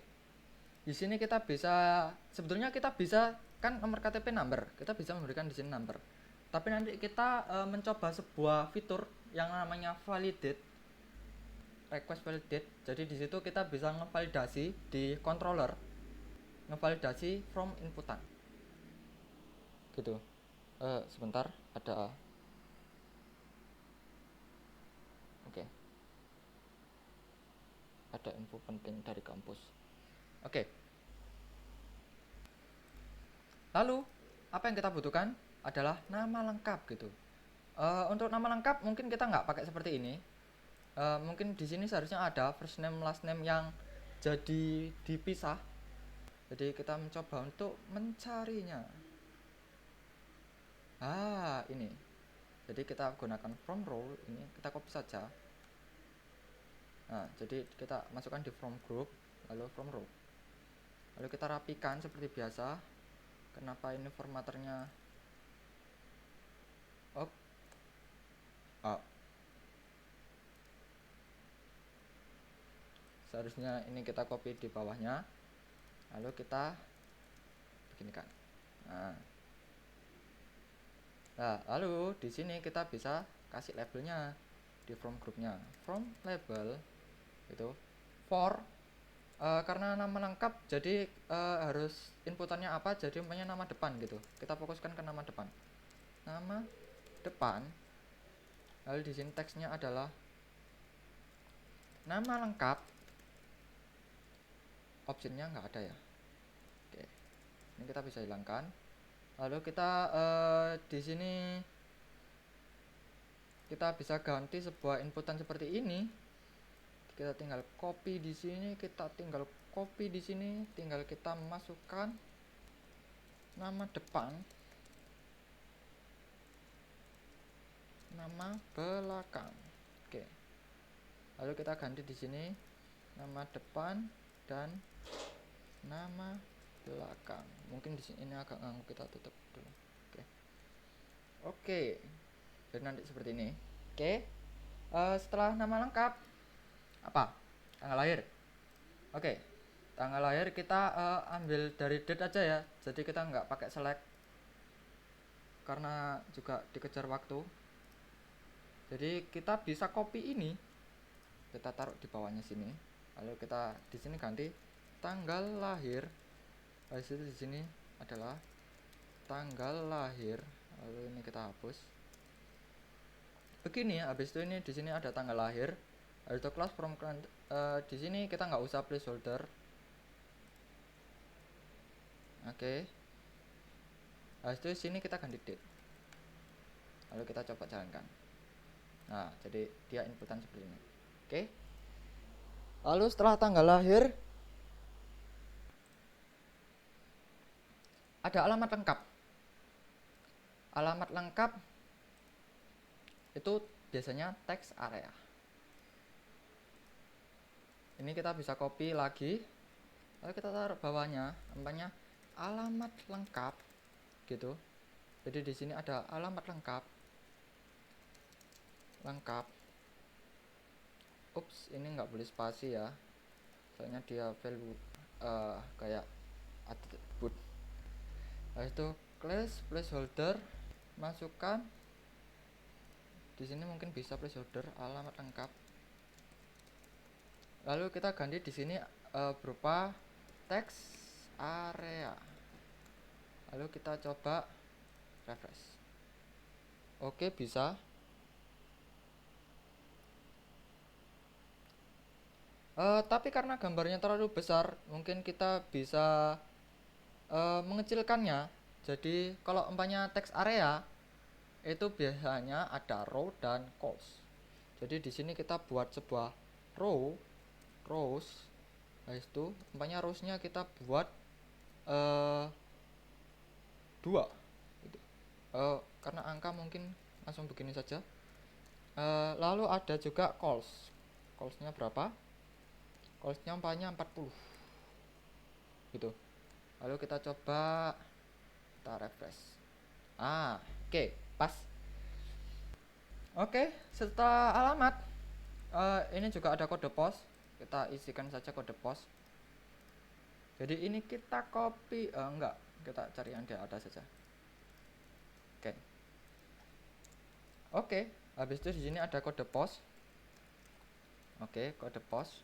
Di sini kita bisa sebetulnya kita bisa kan nomor KTP number. Kita bisa memberikan di sini number. Tapi nanti kita mencoba sebuah fitur yang namanya validate, request validate. Jadi di situ kita bisa ngevalidasi di controller, ngevalidasi from inputan gitu. Sebentar, ada ada info penting dari kampus. Oke. Lalu apa yang kita butuhkan adalah nama lengkap gitu. Untuk nama lengkap mungkin kita nggak pakai seperti ini. Mungkin di sini seharusnya ada first name last name yang jadi dipisah. Jadi kita mencoba untuk mencarinya. Ini. Jadi kita gunakan from row, ini kita copy saja. Nah, jadi kita masukkan di from group, lalu from row. Lalu kita rapikan seperti biasa. Kenapa ini formatternya? Seharusnya ini kita copy di bawahnya, lalu kita beginikan. Nah, lalu di sini kita bisa kasih labelnya di from groupnya. From label itu for karena nama lengkap, jadi harus inputannya apa, jadi umpamanya nama depan gitu. Kita fokuskan ke nama depan. Nama depan. Lalu di sini teksnya adalah nama lengkap. Optionnya nggak ada ya. Oke. Ini kita bisa hilangkan. Lalu kita di sini kita bisa ganti sebuah inputan seperti ini. Kita tinggal copy di sini, kita tinggal copy di sini, tinggal kita masukkan nama depan, nama belakang. Oke. Lalu kita ganti di sini nama depan dan nama belakang. Mungkin di sini ini agak nganggu, kita tutup dulu. Oke. Jadi nanti seperti ini. Oke. Setelah nama lengkap, apa? Tanggal lahir. Oke. Tanggal lahir kita ambil dari date aja ya. Jadi kita nggak pakai select karena juga dikejar waktu. Jadi kita bisa copy ini, kita taruh di bawahnya sini. Lalu kita di sini ganti tanggal lahir. Habis itu di sini adalah tanggal lahir. Lalu ini kita hapus. Begini ya. Habis itu ini di sini ada tanggal lahir. Habis itu class from client, di sini kita nggak usah placeholder. Oke. Habis itu sini kita ganti date. Lalu kita coba jalankan. Nah, jadi dia inputan seperti ini. Oke. Lalu setelah tanggal lahir ada alamat lengkap. Alamat lengkap itu biasanya text area. Ini kita bisa copy lagi, lalu kita taruh bawahnya, namanya alamat lengkap, gitu. Jadi di sini ada alamat lengkap. Ups, ini nggak boleh spasi ya, soalnya dia value kayak attribute. Lalu itu class placeholder, masukkan. Di sini mungkin bisa placeholder alamat lengkap. Lalu kita ganti di sini berupa text area. Lalu kita coba refresh. Oke, bisa. Tapi karena gambarnya terlalu besar, mungkin kita bisa mengecilkannya. Jadi kalau umpamanya text area itu biasanya ada row dan columns. Jadi di sini kita buat sebuah rows. Habis itu umpamanya rowsnya kita buat 2 gitu. Karena angka mungkin langsung begini saja. Lalu ada juga callsnya berapa? Callsnya umpamanya 40 gitu. Lalu kita coba kita refresh. Oke, pas. Oke, setelah alamat ini juga ada kode pos. Kita isikan saja kode pos. Jadi ini kita copy, enggak, kita cari yang di atas saja. Oke, habis itu di sini ada kode pos. Oke, kode pos.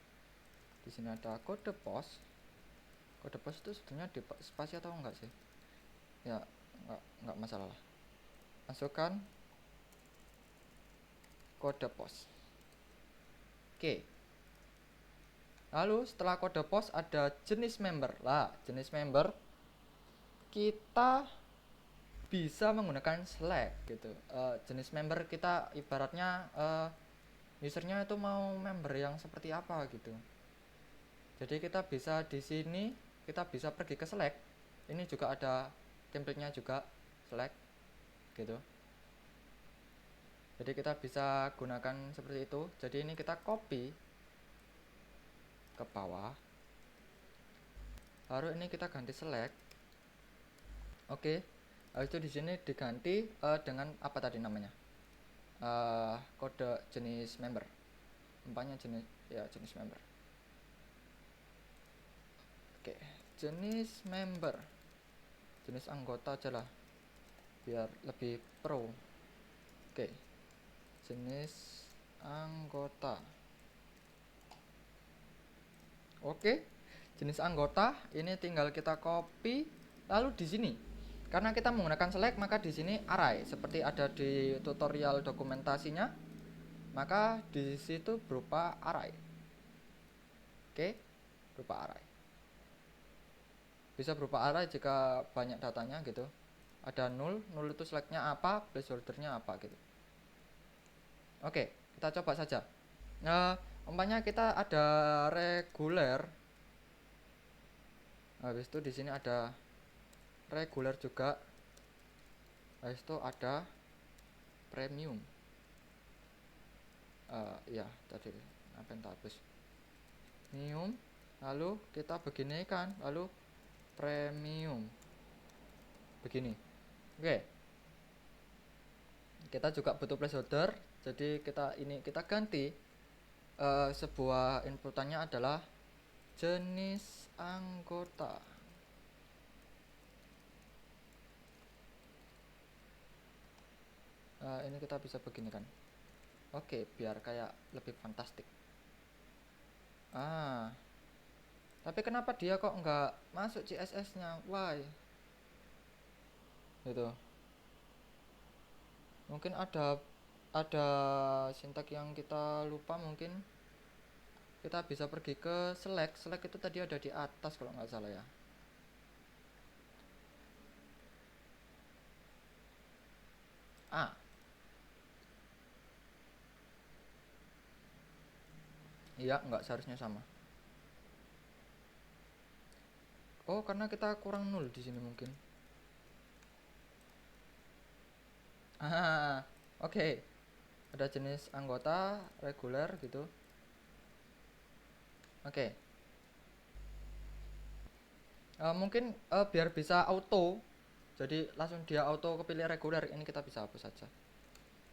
Di sini ada kode pos. Kode pos itu sebetulnya di spasi atau enggak sih? Ya, enggak masalah lah. Masukkan kode pos. Oke. Lalu setelah kode pos ada jenis member. Lah, jenis member kita bisa menggunakan Slack gitu. Jenis member kita ibaratnya usernya itu mau member yang seperti apa gitu. Jadi kita bisa di sini kita bisa pergi ke Slack. Ini juga ada template-nya juga Slack gitu. Jadi kita bisa gunakan seperti itu. Jadi ini kita copy ke bawah. Lalu ini kita ganti Slack. Oke. Habis itu di sini diganti dengan apa tadi namanya? Kode jenis member. Umpamanya jenis member. Oke, jenis member. Jenis anggota aja lah. Biar lebih pro. Oke. Jenis anggota. Oke. Jenis anggota ini tinggal kita copy lalu di sini. Karena kita menggunakan Slack, maka di sini array seperti ada di tutorial dokumentasinya. Maka di situ berupa array. Oke, berupa array. Bisa berupa array jika banyak datanya gitu. Ada null itu Slack-nya apa, placeholder-nya apa gitu. Oke, kita coba saja. Umpamanya kita ada reguler. Habis itu di sini ada reguler juga. Habis itu ada premium. Ya tadi apa yang habis premium, lalu kita begini kan, lalu premium begini. Oke, kita juga butuh placeholder, jadi kita ganti sebuah inputannya adalah jenis anggota. Ini kita bisa begini kan. Oke, biar kayak lebih fantastik. Tapi kenapa dia kok nggak masuk CSS-nya? Why? Gitu. Mungkin ada sintak yang kita lupa mungkin. Kita bisa pergi ke Slack. Slack itu tadi ada di atas kalau nggak salah ya. Iya, nggak seharusnya sama. Oh, karena kita kurang 0 di sini mungkin. Oke. Ada jenis anggota reguler gitu. Oke. Mungkin biar bisa auto. Jadi langsung dia auto kepilih reguler. Ini kita bisa hapus saja.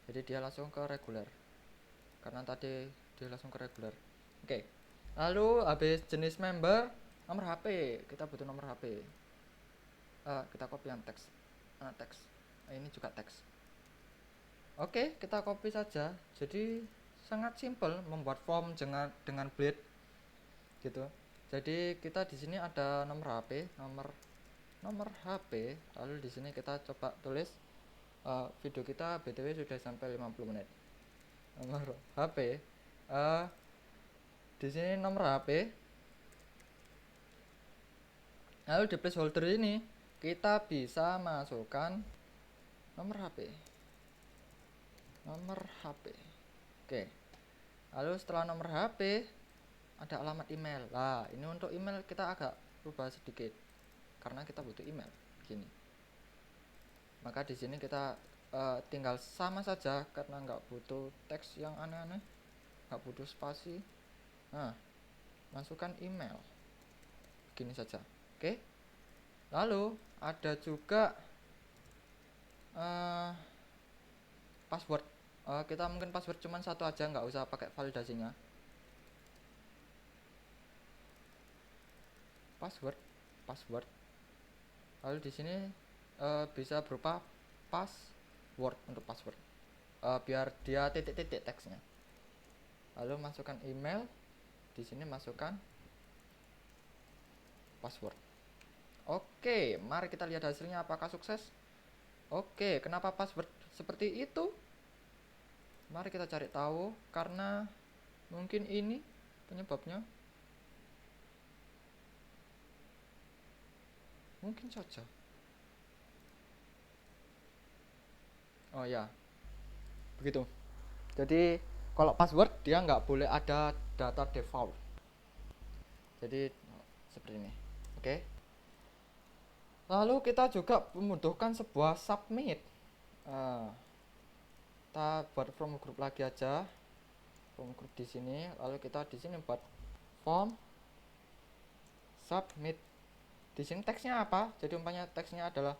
Jadi dia langsung ke reguler. Karena tadi dia langsung ke reguler. Oke. Lalu habis jenis member, nomor HP. Kita butuh nomor HP. Kita copy yang teks. Teks. Ini juga teks. Oke, kita copy saja. Jadi sangat simple membuat form dengan Blade gitu. Jadi kita di sini ada nomor HP, nomor HP. Lalu di sini kita coba tulis video kita BTW sudah sampai 50 menit. Nomor HP. Di sini nomor HP. Lalu di placeholder ini kita bisa masukkan nomor HP. Oke. Lalu setelah nomor HP ada alamat email. Nah, ini untuk email kita agak rubah sedikit karena kita butuh email begini. Maka di sini kita tinggal sama saja karena nggak butuh teks yang aneh-aneh, nggak butuh spasi. Nah, masukkan email begini saja. Oke. Lalu ada juga password. Kita mungkin password cuma satu aja, nggak usah pakai validasinya. Password. Lalu di sini bisa berupa password untuk password. Biar dia titik-titik teksnya. Lalu masukkan email. Di sini masukkan password. Oke, mari kita lihat hasilnya apakah sukses. Oke, kenapa password seperti itu? Mari kita cari tahu, karena mungkin ini penyebabnya. Mungkin saja. Oh ya, begitu. Jadi kalau password dia nggak boleh ada data default. Jadi seperti ini. Oke. Lalu kita juga membutuhkan sebuah submit. Uh, kita buat from group lagi aja. From group di sini. Lalu kita di sini buat form submit. Di sini teksnya apa? Jadi umpamanya teksnya adalah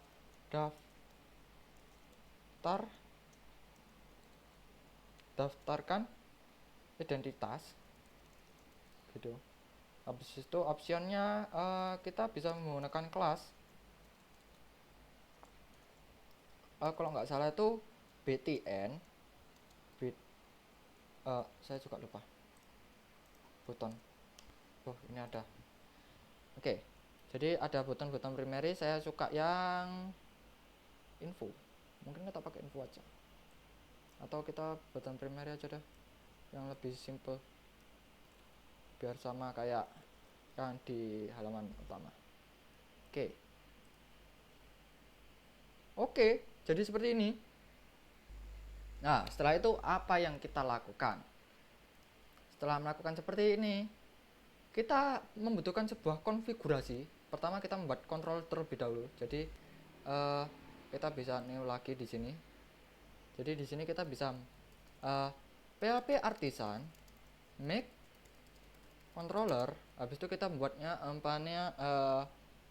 daftarkan identitas gitu. Habis itu optionnya kita bisa menggunakan kelas kalau nggak salah itu btn saya juga lupa button. Oh ini ada. Oke, jadi ada button primary. Saya suka yang info, mungkin kita pakai info aja, atau kita button primary aja deh yang lebih simple biar sama kayak yang di halaman utama. Oke, jadi seperti ini. Nah, setelah itu apa yang kita lakukan? Setelah melakukan seperti ini, kita membutuhkan sebuah konfigurasi. Pertama kita membuat control terlebih dahulu. Jadi kita bisa new lagi di sini. Jadi di sini kita bisa PHP artisan make controller. Habis itu kita membuatnya umpamanya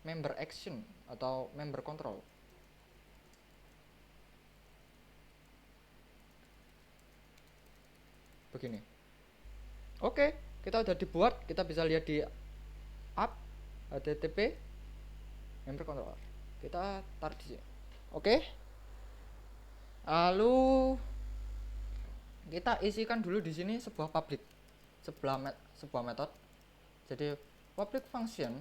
member action atau member control. Begini. Oke, kita udah dibuat. Kita bisa lihat di app http member controller. Kita tarik di sini. Oke. Lalu kita isikan dulu di sini sebuah public, sebuah metode. Jadi public function.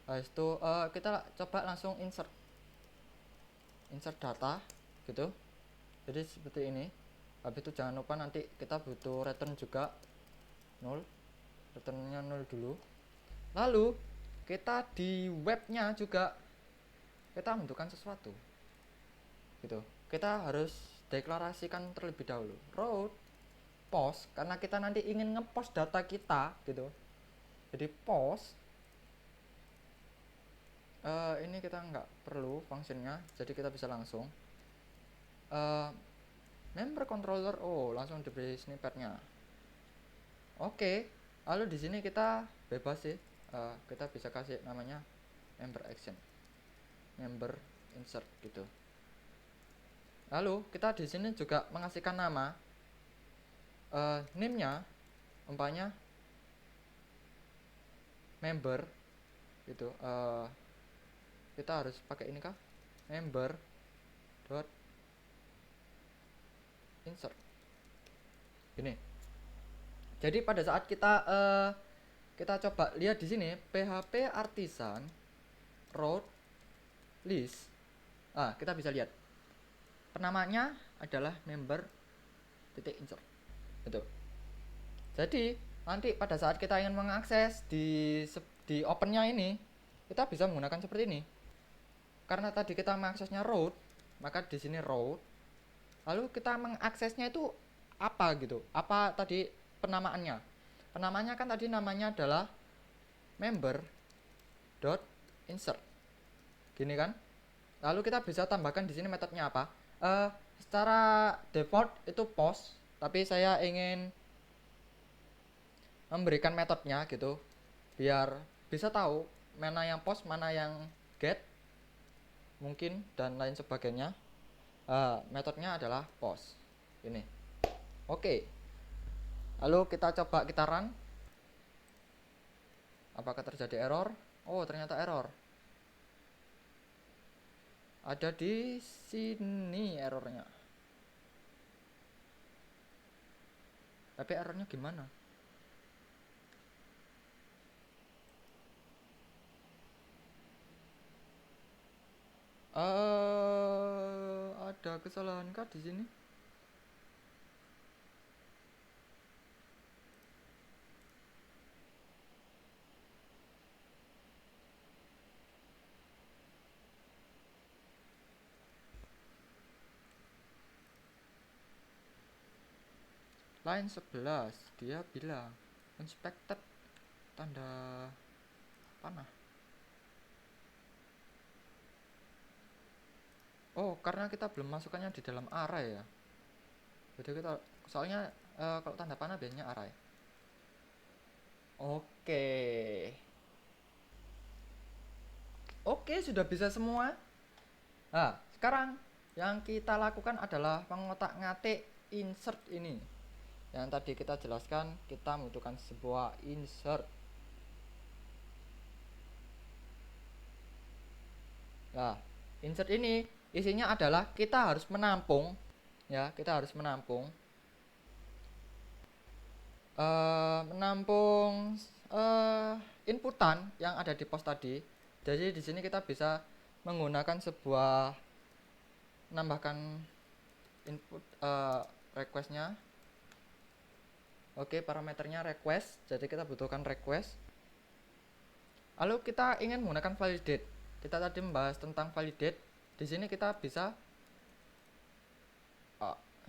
Habis itu kita coba langsung insert data gitu. Jadi seperti ini. Habis itu jangan lupa nanti kita butuh return juga 0. Returnnya 0 dulu. Lalu kita di webnya juga kita membutuhkan sesuatu gitu. Kita harus deklarasikan terlebih dahulu route post, karena kita nanti ingin ngepost data kita gitu. Jadi post ini kita nggak perlu fungsinya, jadi kita bisa langsung member controller. Oh, langsung diberi snippetnya. Oke, lalu di sini kita bebas sih. Kita bisa kasih namanya member action, member insert gitu. Lalu kita di sini juga mengasihkan nama name-nya umpamanya member gitu. Kita harus pakai ini kah? Member dot insert ini. Jadi pada saat kita coba lihat di sini PHP artisan route list, kita bisa lihat penamanya adalah member titik insert gitu. Jadi nanti pada saat kita ingin mengakses di opennya ini, kita bisa menggunakan seperti ini. Karena tadi kita mengaksesnya route, maka di sini route. Lalu kita mengaksesnya itu apa gitu? Apa tadi penamaannya? Penamanya kan tadi namanya adalah member dot insert. Gini kan? Lalu kita bisa tambahkan di sini metodenya apa? Secara default itu post, tapi saya ingin memberikan metodenya gitu biar bisa tahu mana yang post, mana yang get mungkin dan lain sebagainya. Metodenya adalah post ini. Oke, lalu kita coba kita run, apakah terjadi error? Oh, ternyata error ada di sini errornya. Tapi errornya gimana? Ada kesalahan kah di sini? line 11 dia bilang inspected tanda panah. Oh, karena kita belum masukkannya di dalam array ya. Jadi kita soalnya kalau tanda panah biasanya array. Oke. Oke, sudah bisa semua. Nah, sekarang yang kita lakukan adalah mengotak-ngatik insert ini. Yang tadi kita jelaskan, kita membutuhkan sebuah insert. Nah, insert ini isinya adalah kita harus menampung, ya, kita harus menampung inputan yang ada di pos tadi. Jadi di sini kita bisa menggunakan sebuah menambahkan input requestnya. Oke, parameternya request. Jadi kita butuhkan request. Lalu kita ingin menggunakan validate. Kita tadi membahas tentang validate. Di sini kita bisa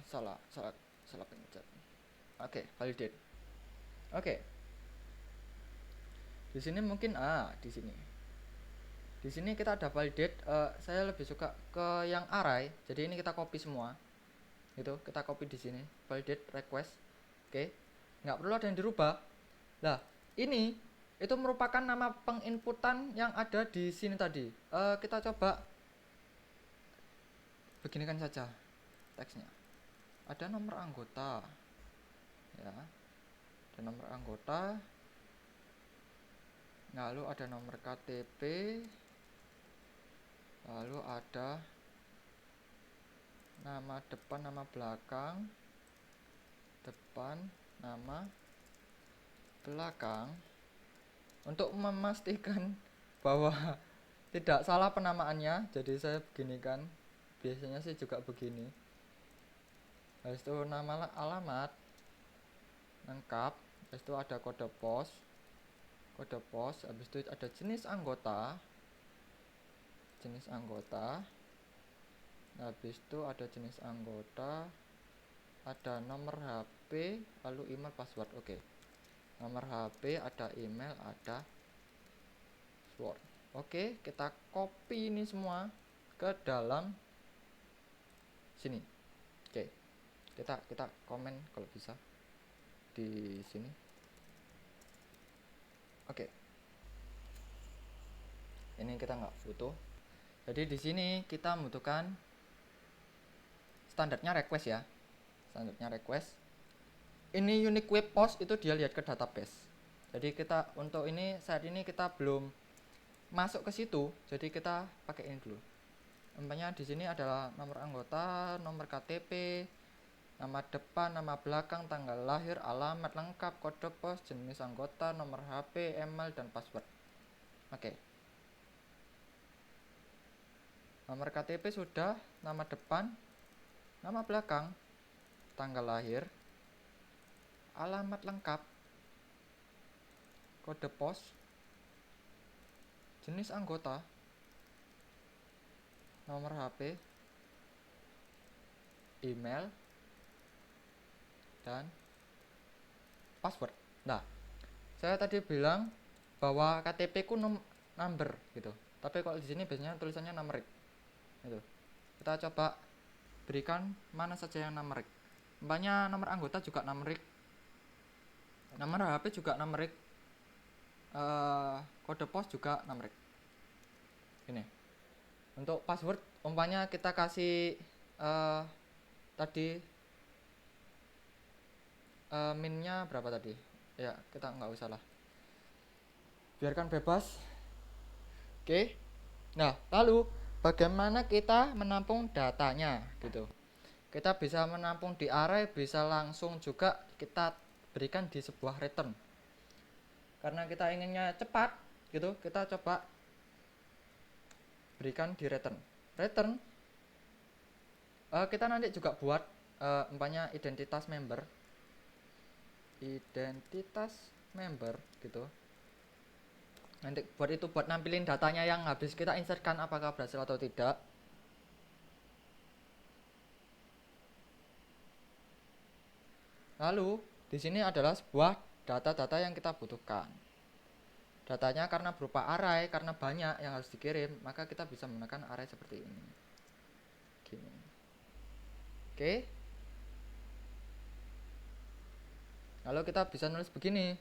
salah pencet. Oke, validate. Oke. Di sini mungkin di sini. Di sini kita ada validate. Saya lebih suka ke yang array. Jadi ini kita copy semua. Gitu, kita copy di sini. Validate request. Oke. Nggak perlu ada yang dirubah. Nah, ini itu merupakan nama penginputan yang ada di sini tadi. Kita coba beginikan saja teksnya. Ada nomor anggota, ya, ada nomor anggota, lalu ada nomor KTP, lalu ada nama depan, nama belakang, depan, nama belakang. Untuk memastikan bahwa tidak salah penamaannya, jadi saya beginikan. Biasanya sih juga begini. Habis itu nama alamat lengkap, habis itu ada kode pos, habis itu ada jenis anggota, habis itu ada jenis anggota, ada nomor HP, lalu email, password. Oke. Nomor HP, ada email, ada password. Oke, kita copy ini semua ke dalam sini. Oke. Kita komen kalau bisa di sini. Oke. Ini kita nggak butuh. Jadi di sini kita membutuhkan standarnya request ya. Standarnya request. Ini unique web post itu dia lihat ke database. Jadi kita untuk ini saat ini kita belum masuk ke situ. Jadi kita pakai ini dulu. Umpamanya di sini adalah nomor anggota, nomor KTP, nama depan, nama belakang, tanggal lahir, alamat lengkap, kode pos, jenis anggota, nomor HP, email, dan password. Oke. Nomor KTP sudah, nama depan, nama belakang, tanggal lahir, alamat lengkap, kode pos, jenis anggota, nomor HP, email, dan password. Nah, saya tadi bilang bahwa KTP ku number gitu. Tapi kalau di sini biasanya tulisannya numeric. Gitu. Kita coba berikan mana saja yang numeric. Umpamanya nomor anggota juga numeric. Nomor HP juga numeric. Kode pos juga numeric. Ini. Untuk password umpamanya kita kasih tadi minnya berapa tadi ya, kita nggak usah lah, biarkan bebas. Oke. Nah, lalu bagaimana kita menampung datanya gitu. Kita bisa menampung di array, bisa langsung juga kita berikan di sebuah return. Karena kita inginnya cepat gitu, kita coba berikan di return. Kita nanti juga buat umpamanya identitas member gitu. Nanti buat nampilin datanya yang habis kita insertkan apakah berhasil atau tidak. Lalu di sini adalah sebuah data-data yang kita butuhkan. Datanya karena berupa array, karena banyak yang harus dikirim, maka kita bisa menggunakan array seperti ini. Gini. Oke. Lalu kita bisa nulis begini.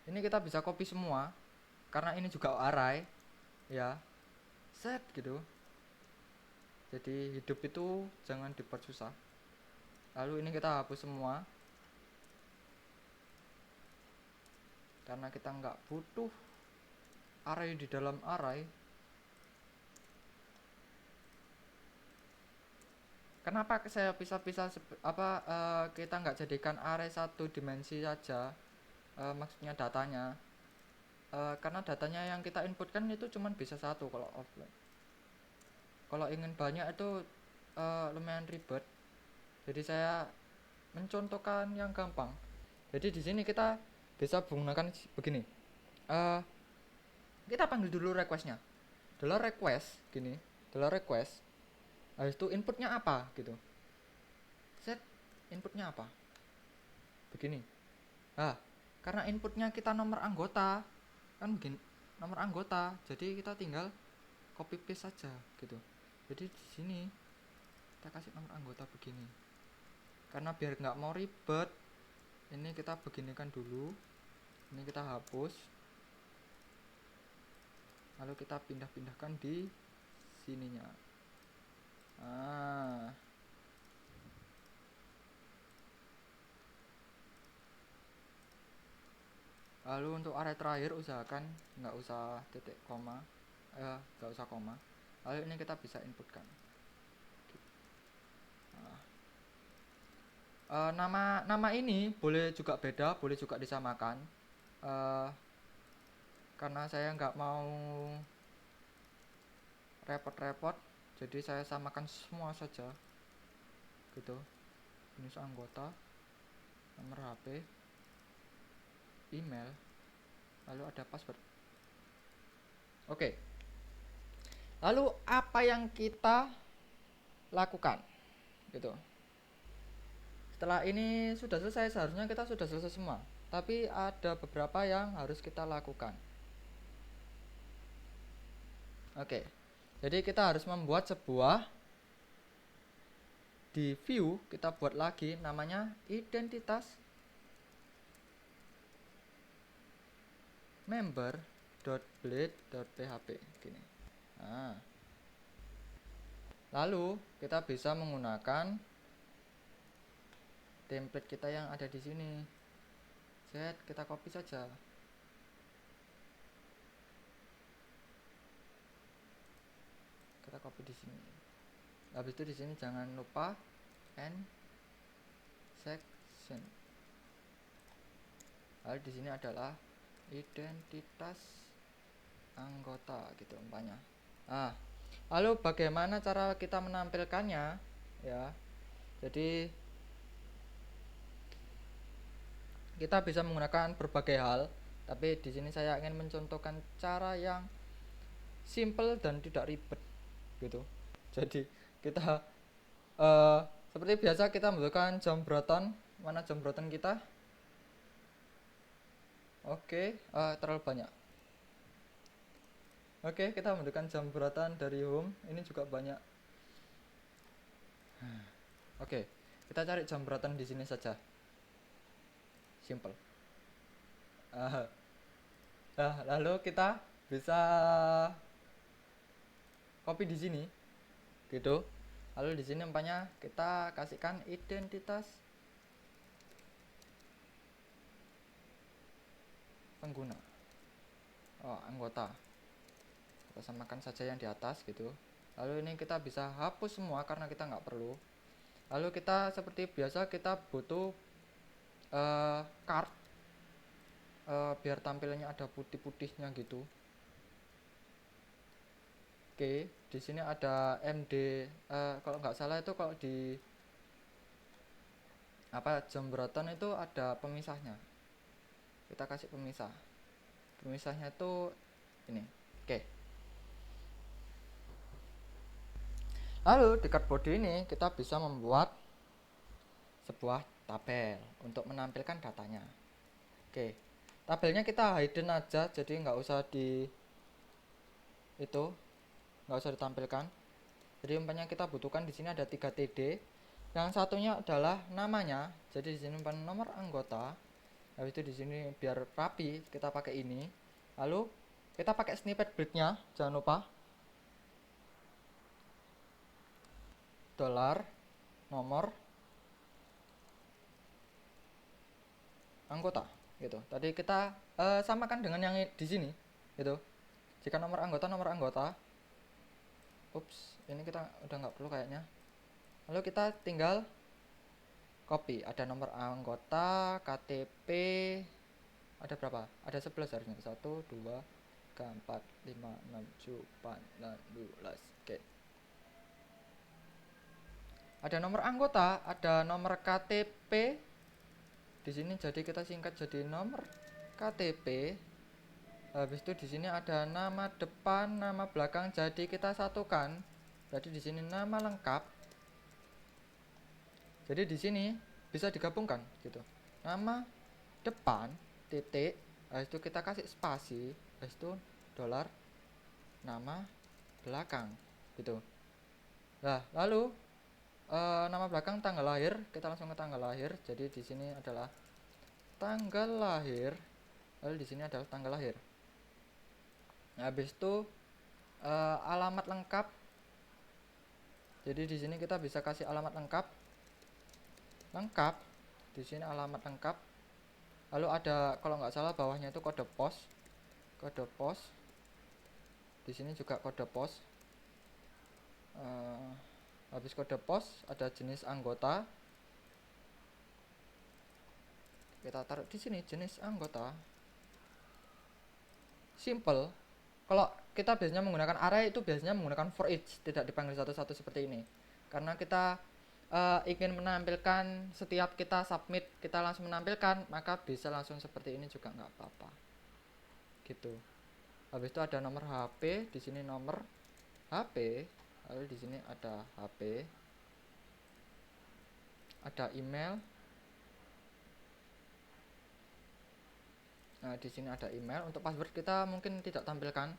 Ini kita bisa copy semua karena ini juga array, ya. Set gitu. Jadi hidup itu jangan dipersusah. Lalu ini kita hapus semua karena kita nggak butuh array di dalam array. Kenapa saya pisah-pisah kita nggak jadikan array satu dimensi saja, maksudnya datanya, karena datanya yang kita inputkan itu cuma bisa satu kalau offline. Kalau ingin banyak itu lumayan ribet, jadi saya mencontohkan yang gampang. Jadi di sini kita bisa menggunakan begini. Kita panggil dulu requestnya. Request gini, request. Habis itu inputnya apa gitu. Set inputnya apa? Begini. Karena inputnya kita nomor anggota, kan begini, nomor anggota. Jadi kita tinggal copy paste saja gitu. Jadi di sini kita kasih nomor anggota begini. Karena biar nggak mau ribet, ini kita beginikan dulu. Ini kita hapus. Lalu kita pindah-pindahkan di sininya. Lalu untuk array terakhir usahakan nggak usah titik koma, nggak usah koma. Lalu ini kita bisa inputkan. Nama ini boleh juga beda, boleh juga disamakan. Karena saya nggak mau repot-repot, jadi saya samakan semua saja gitu. Jenis anggota, nomor HP, email, lalu ada password. Oke. Lalu apa yang kita lakukan gitu. Setelah ini sudah selesai, seharusnya kita sudah selesai semua, tapi ada beberapa yang harus kita lakukan. Oke. Jadi kita harus membuat sebuah, di view kita buat lagi namanya identitas member.blade.php gini. Lalu kita bisa menggunakan template kita yang ada di sini. Set, kita copy saja. Kita copy di sini. Habis itu di sini jangan lupa end section. Lalu di sini adalah identitas anggota gitu umpamanya. Lalu bagaimana cara kita menampilkannya ya? Jadi kita bisa menggunakan berbagai hal, tapi di sini saya ingin mencontohkan cara yang simple dan tidak ribet gitu. Jadi kita seperti biasa kita membutuhkan jambretan. Mana jambretan kita? Oke, terlalu banyak. Oke, kita membutuhkan jambretan dari home. Ini juga banyak. Oke, kita cari jambretan di sini saja. Simple. Lalu kita bisa copy di sini, gitu. Lalu di sini umpamanya kita kasihkan identitas pengguna, anggota. Kita samakan saja yang di atas gitu. Lalu ini kita bisa hapus semua karena kita nggak perlu. Lalu kita seperti biasa kita butuh card, biar tampilannya ada putih-putihnya gitu. Oke, di sini ada MD, kalau nggak salah itu kalau di jambretan itu ada pemisahnya. Kita kasih pemisah. Pemisahnya itu ini. Oke. Lalu di card body ini kita bisa membuat sebuah tabel untuk menampilkan datanya. Oke, tabelnya kita hidden aja, jadi nggak usah nggak usah ditampilkan. Jadi umpamanya kita butuhkan di sini ada 3 TD. Yang satunya adalah namanya. Jadi di sini nomor anggota. Habis itu di sini biar rapi kita pakai ini. Lalu kita pakai snippet breaknya, jangan lupa. Dolar nomor anggota gitu. Tadi kita samakan dengan yang di sini gitu. Jika nomor anggota, ups, ini kita udah nggak perlu kayaknya. Lalu kita tinggal copy, ada nomor anggota, KTP, ada berapa? Ada 11 harusnya. 1 2 3 4 5 6 7 8 9 12. Oke. Ada nomor anggota, ada nomor KTP. Di sini jadi kita singkat jadi nomor KTP. Habis itu di sini ada nama depan, nama belakang, jadi kita satukan. Jadi di sini nama lengkap. Jadi di sini bisa digabungkan gitu. Nama depan titik, habis itu kita kasih spasi, habis itu dolar, nama belakang gitu. Nah, lalu nama belakang tanggal lahir, kita langsung ke tanggal lahir. Jadi di sini adalah tanggal lahir, lalu di sini adalah tanggal lahir. Nah, habis itu alamat lengkap. Jadi di sini kita bisa kasih alamat lengkap. Di sini alamat lengkap. Lalu ada kalau nggak salah bawahnya itu kode pos. Di sini juga kode pos. Habis kode pos ada jenis anggota. Kita taruh di sini jenis anggota. Simple. Kalau kita biasanya menggunakan array itu biasanya menggunakan for each, tidak dipanggil satu-satu seperti ini. Karena kita ingin menampilkan setiap kita submit kita langsung menampilkan, maka bisa langsung seperti ini juga nggak apa-apa. Gitu. Habis itu ada nomor HP, di sini nomor HP, lalu di sini ada HP, ada email. Nah, di sini ada email. Untuk password kita mungkin tidak tampilkan.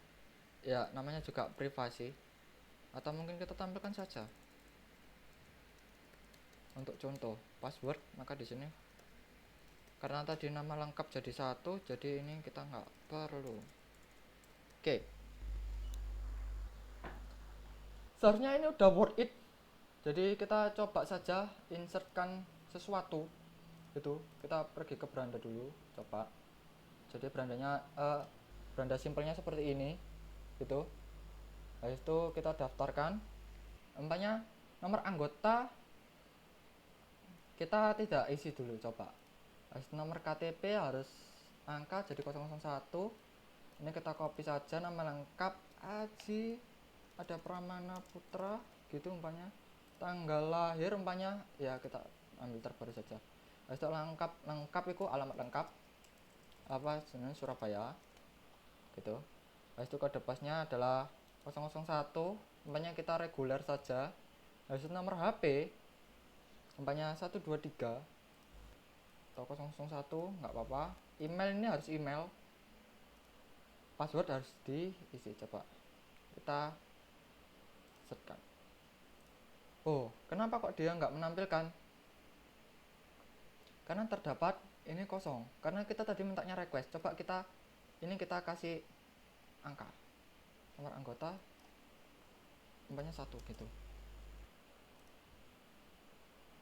Ya, namanya juga privasi. Atau mungkin kita tampilkan saja. Untuk contoh password, maka di sini karena tadi nama lengkap jadi satu, jadi ini kita nggak perlu. Oke. Seharusnya ini udah worth it. Jadi kita coba saja insertkan sesuatu. Itu kita pergi ke beranda dulu, coba. Jadi berandanya beranda simpelnya seperti ini gitu. Habis itu kita daftarkan umpamanya nomor anggota kita tidak isi dulu, coba. Habis nomor KTP harus angka jadi 001. Ini kita copy saja nama lengkap Aji, ada Pramana Putra gitu umpamanya. Tanggal lahir umpamanya ya kita ambil terbaru saja. Habis itu lengkap itu alamat lengkap apa sebenarnya Surabaya gitu. Habis itu kode posnya adalah 001, umpamanya kita reguler saja. Habis itu nomor HP umpamanya 123 atau 001 nggak apa-apa. Email ini harus email, password harus diisi. Coba kita setkan. Oh, kenapa kok dia nggak menampilkan? Karena terdapat ini kosong, karena kita tadi mintanya request. Coba kita kasih angka nomor anggota umpamanya 1 gitu.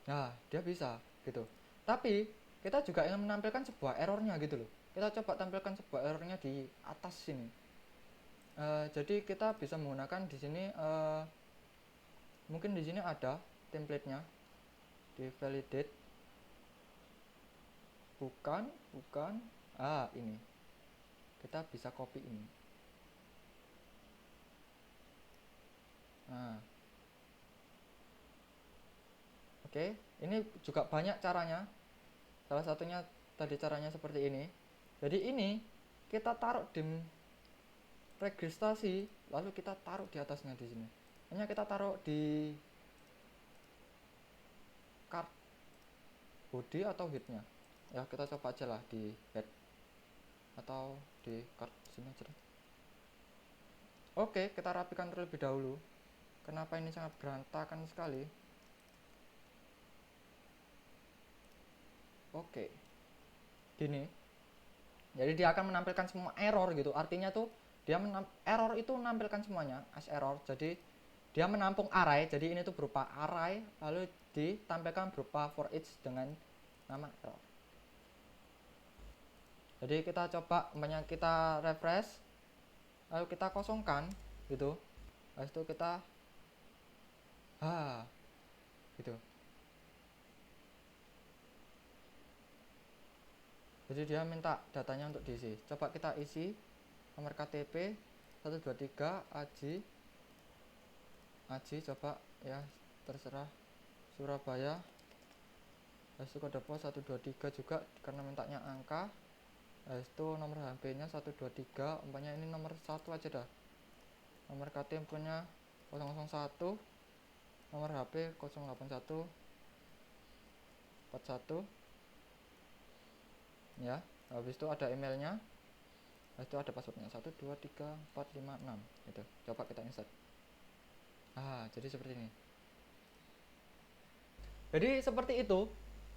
Nah, dia bisa gitu. Tapi kita juga ingin menampilkan sebuah errornya gitu loh. Kita coba tampilkan sebuah errornya di atas sini. Jadi kita bisa menggunakan di sini mungkin di sini ada template-nya di validate. Bukan. Ini. Kita bisa copy ini. Nah. Oke, ini juga banyak caranya. Salah satunya tadi caranya seperti ini. Jadi ini kita taruh di registrasi, lalu kita taruh di atasnya di sini. hanya kita taruh di card body atau headnya ya, kita coba aja lah di head atau di card sini aja. Oke, kita rapikan terlebih dahulu. Kenapa ini sangat berantakan sekali? Oke, gini, jadi dia akan menampilkan semua error gitu, artinya tuh dia error itu menampilkan semuanya as error. Jadi dia menampung array, jadi ini tuh berupa array lalu ditampilkan berupa for each dengan nama error. Jadi kita coba umpamanya kita refresh lalu kita kosongkan gitu, habis itu kita gitu. Jadi dia minta datanya untuk diisi. Coba kita isi nomor KTP 123 Aji coba ya, terserah Surabaya. Habis itu kode pos 123 juga karena mintanya angka. Habis itu nomor HP-nya 123, umpamanya ini nomor 1 aja dah. Nomor KTP punya 001, nomor HP 081 41 ya. Habis itu ada emailnya, habis itu ada passwordnya 123456 gitu. Coba kita insert. Jadi seperti ini. Jadi seperti itu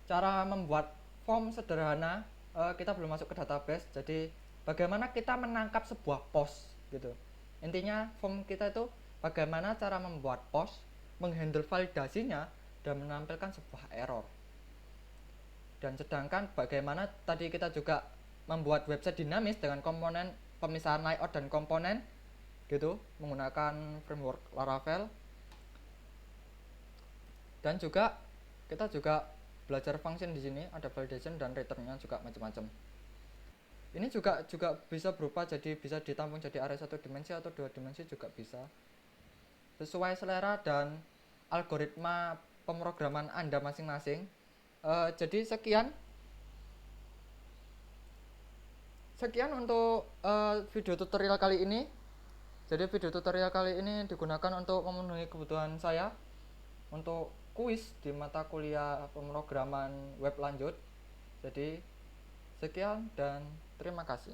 cara membuat form sederhana. Kita belum masuk ke database, jadi bagaimana kita menangkap sebuah post gitu. Intinya form kita itu bagaimana cara membuat post, menghandle validasinya, dan menampilkan sebuah error. Dan sedangkan bagaimana tadi kita juga membuat website dinamis dengan komponen pemisahan layout dan komponen gitu menggunakan framework Laravel. Dan juga kita juga belajar function di sini, ada validation dan returnnya juga macam-macam. Ini juga bisa berupa jadi bisa ditampung jadi array 1 dimensi atau 2 dimensi juga bisa. Sesuai selera dan algoritma pemrograman Anda masing-masing. Jadi sekian untuk video tutorial kali ini. Jadi video tutorial kali ini digunakan untuk memenuhi kebutuhan saya untuk kuis di mata kuliah pemrograman web lanjut. Jadi sekian dan terima kasih.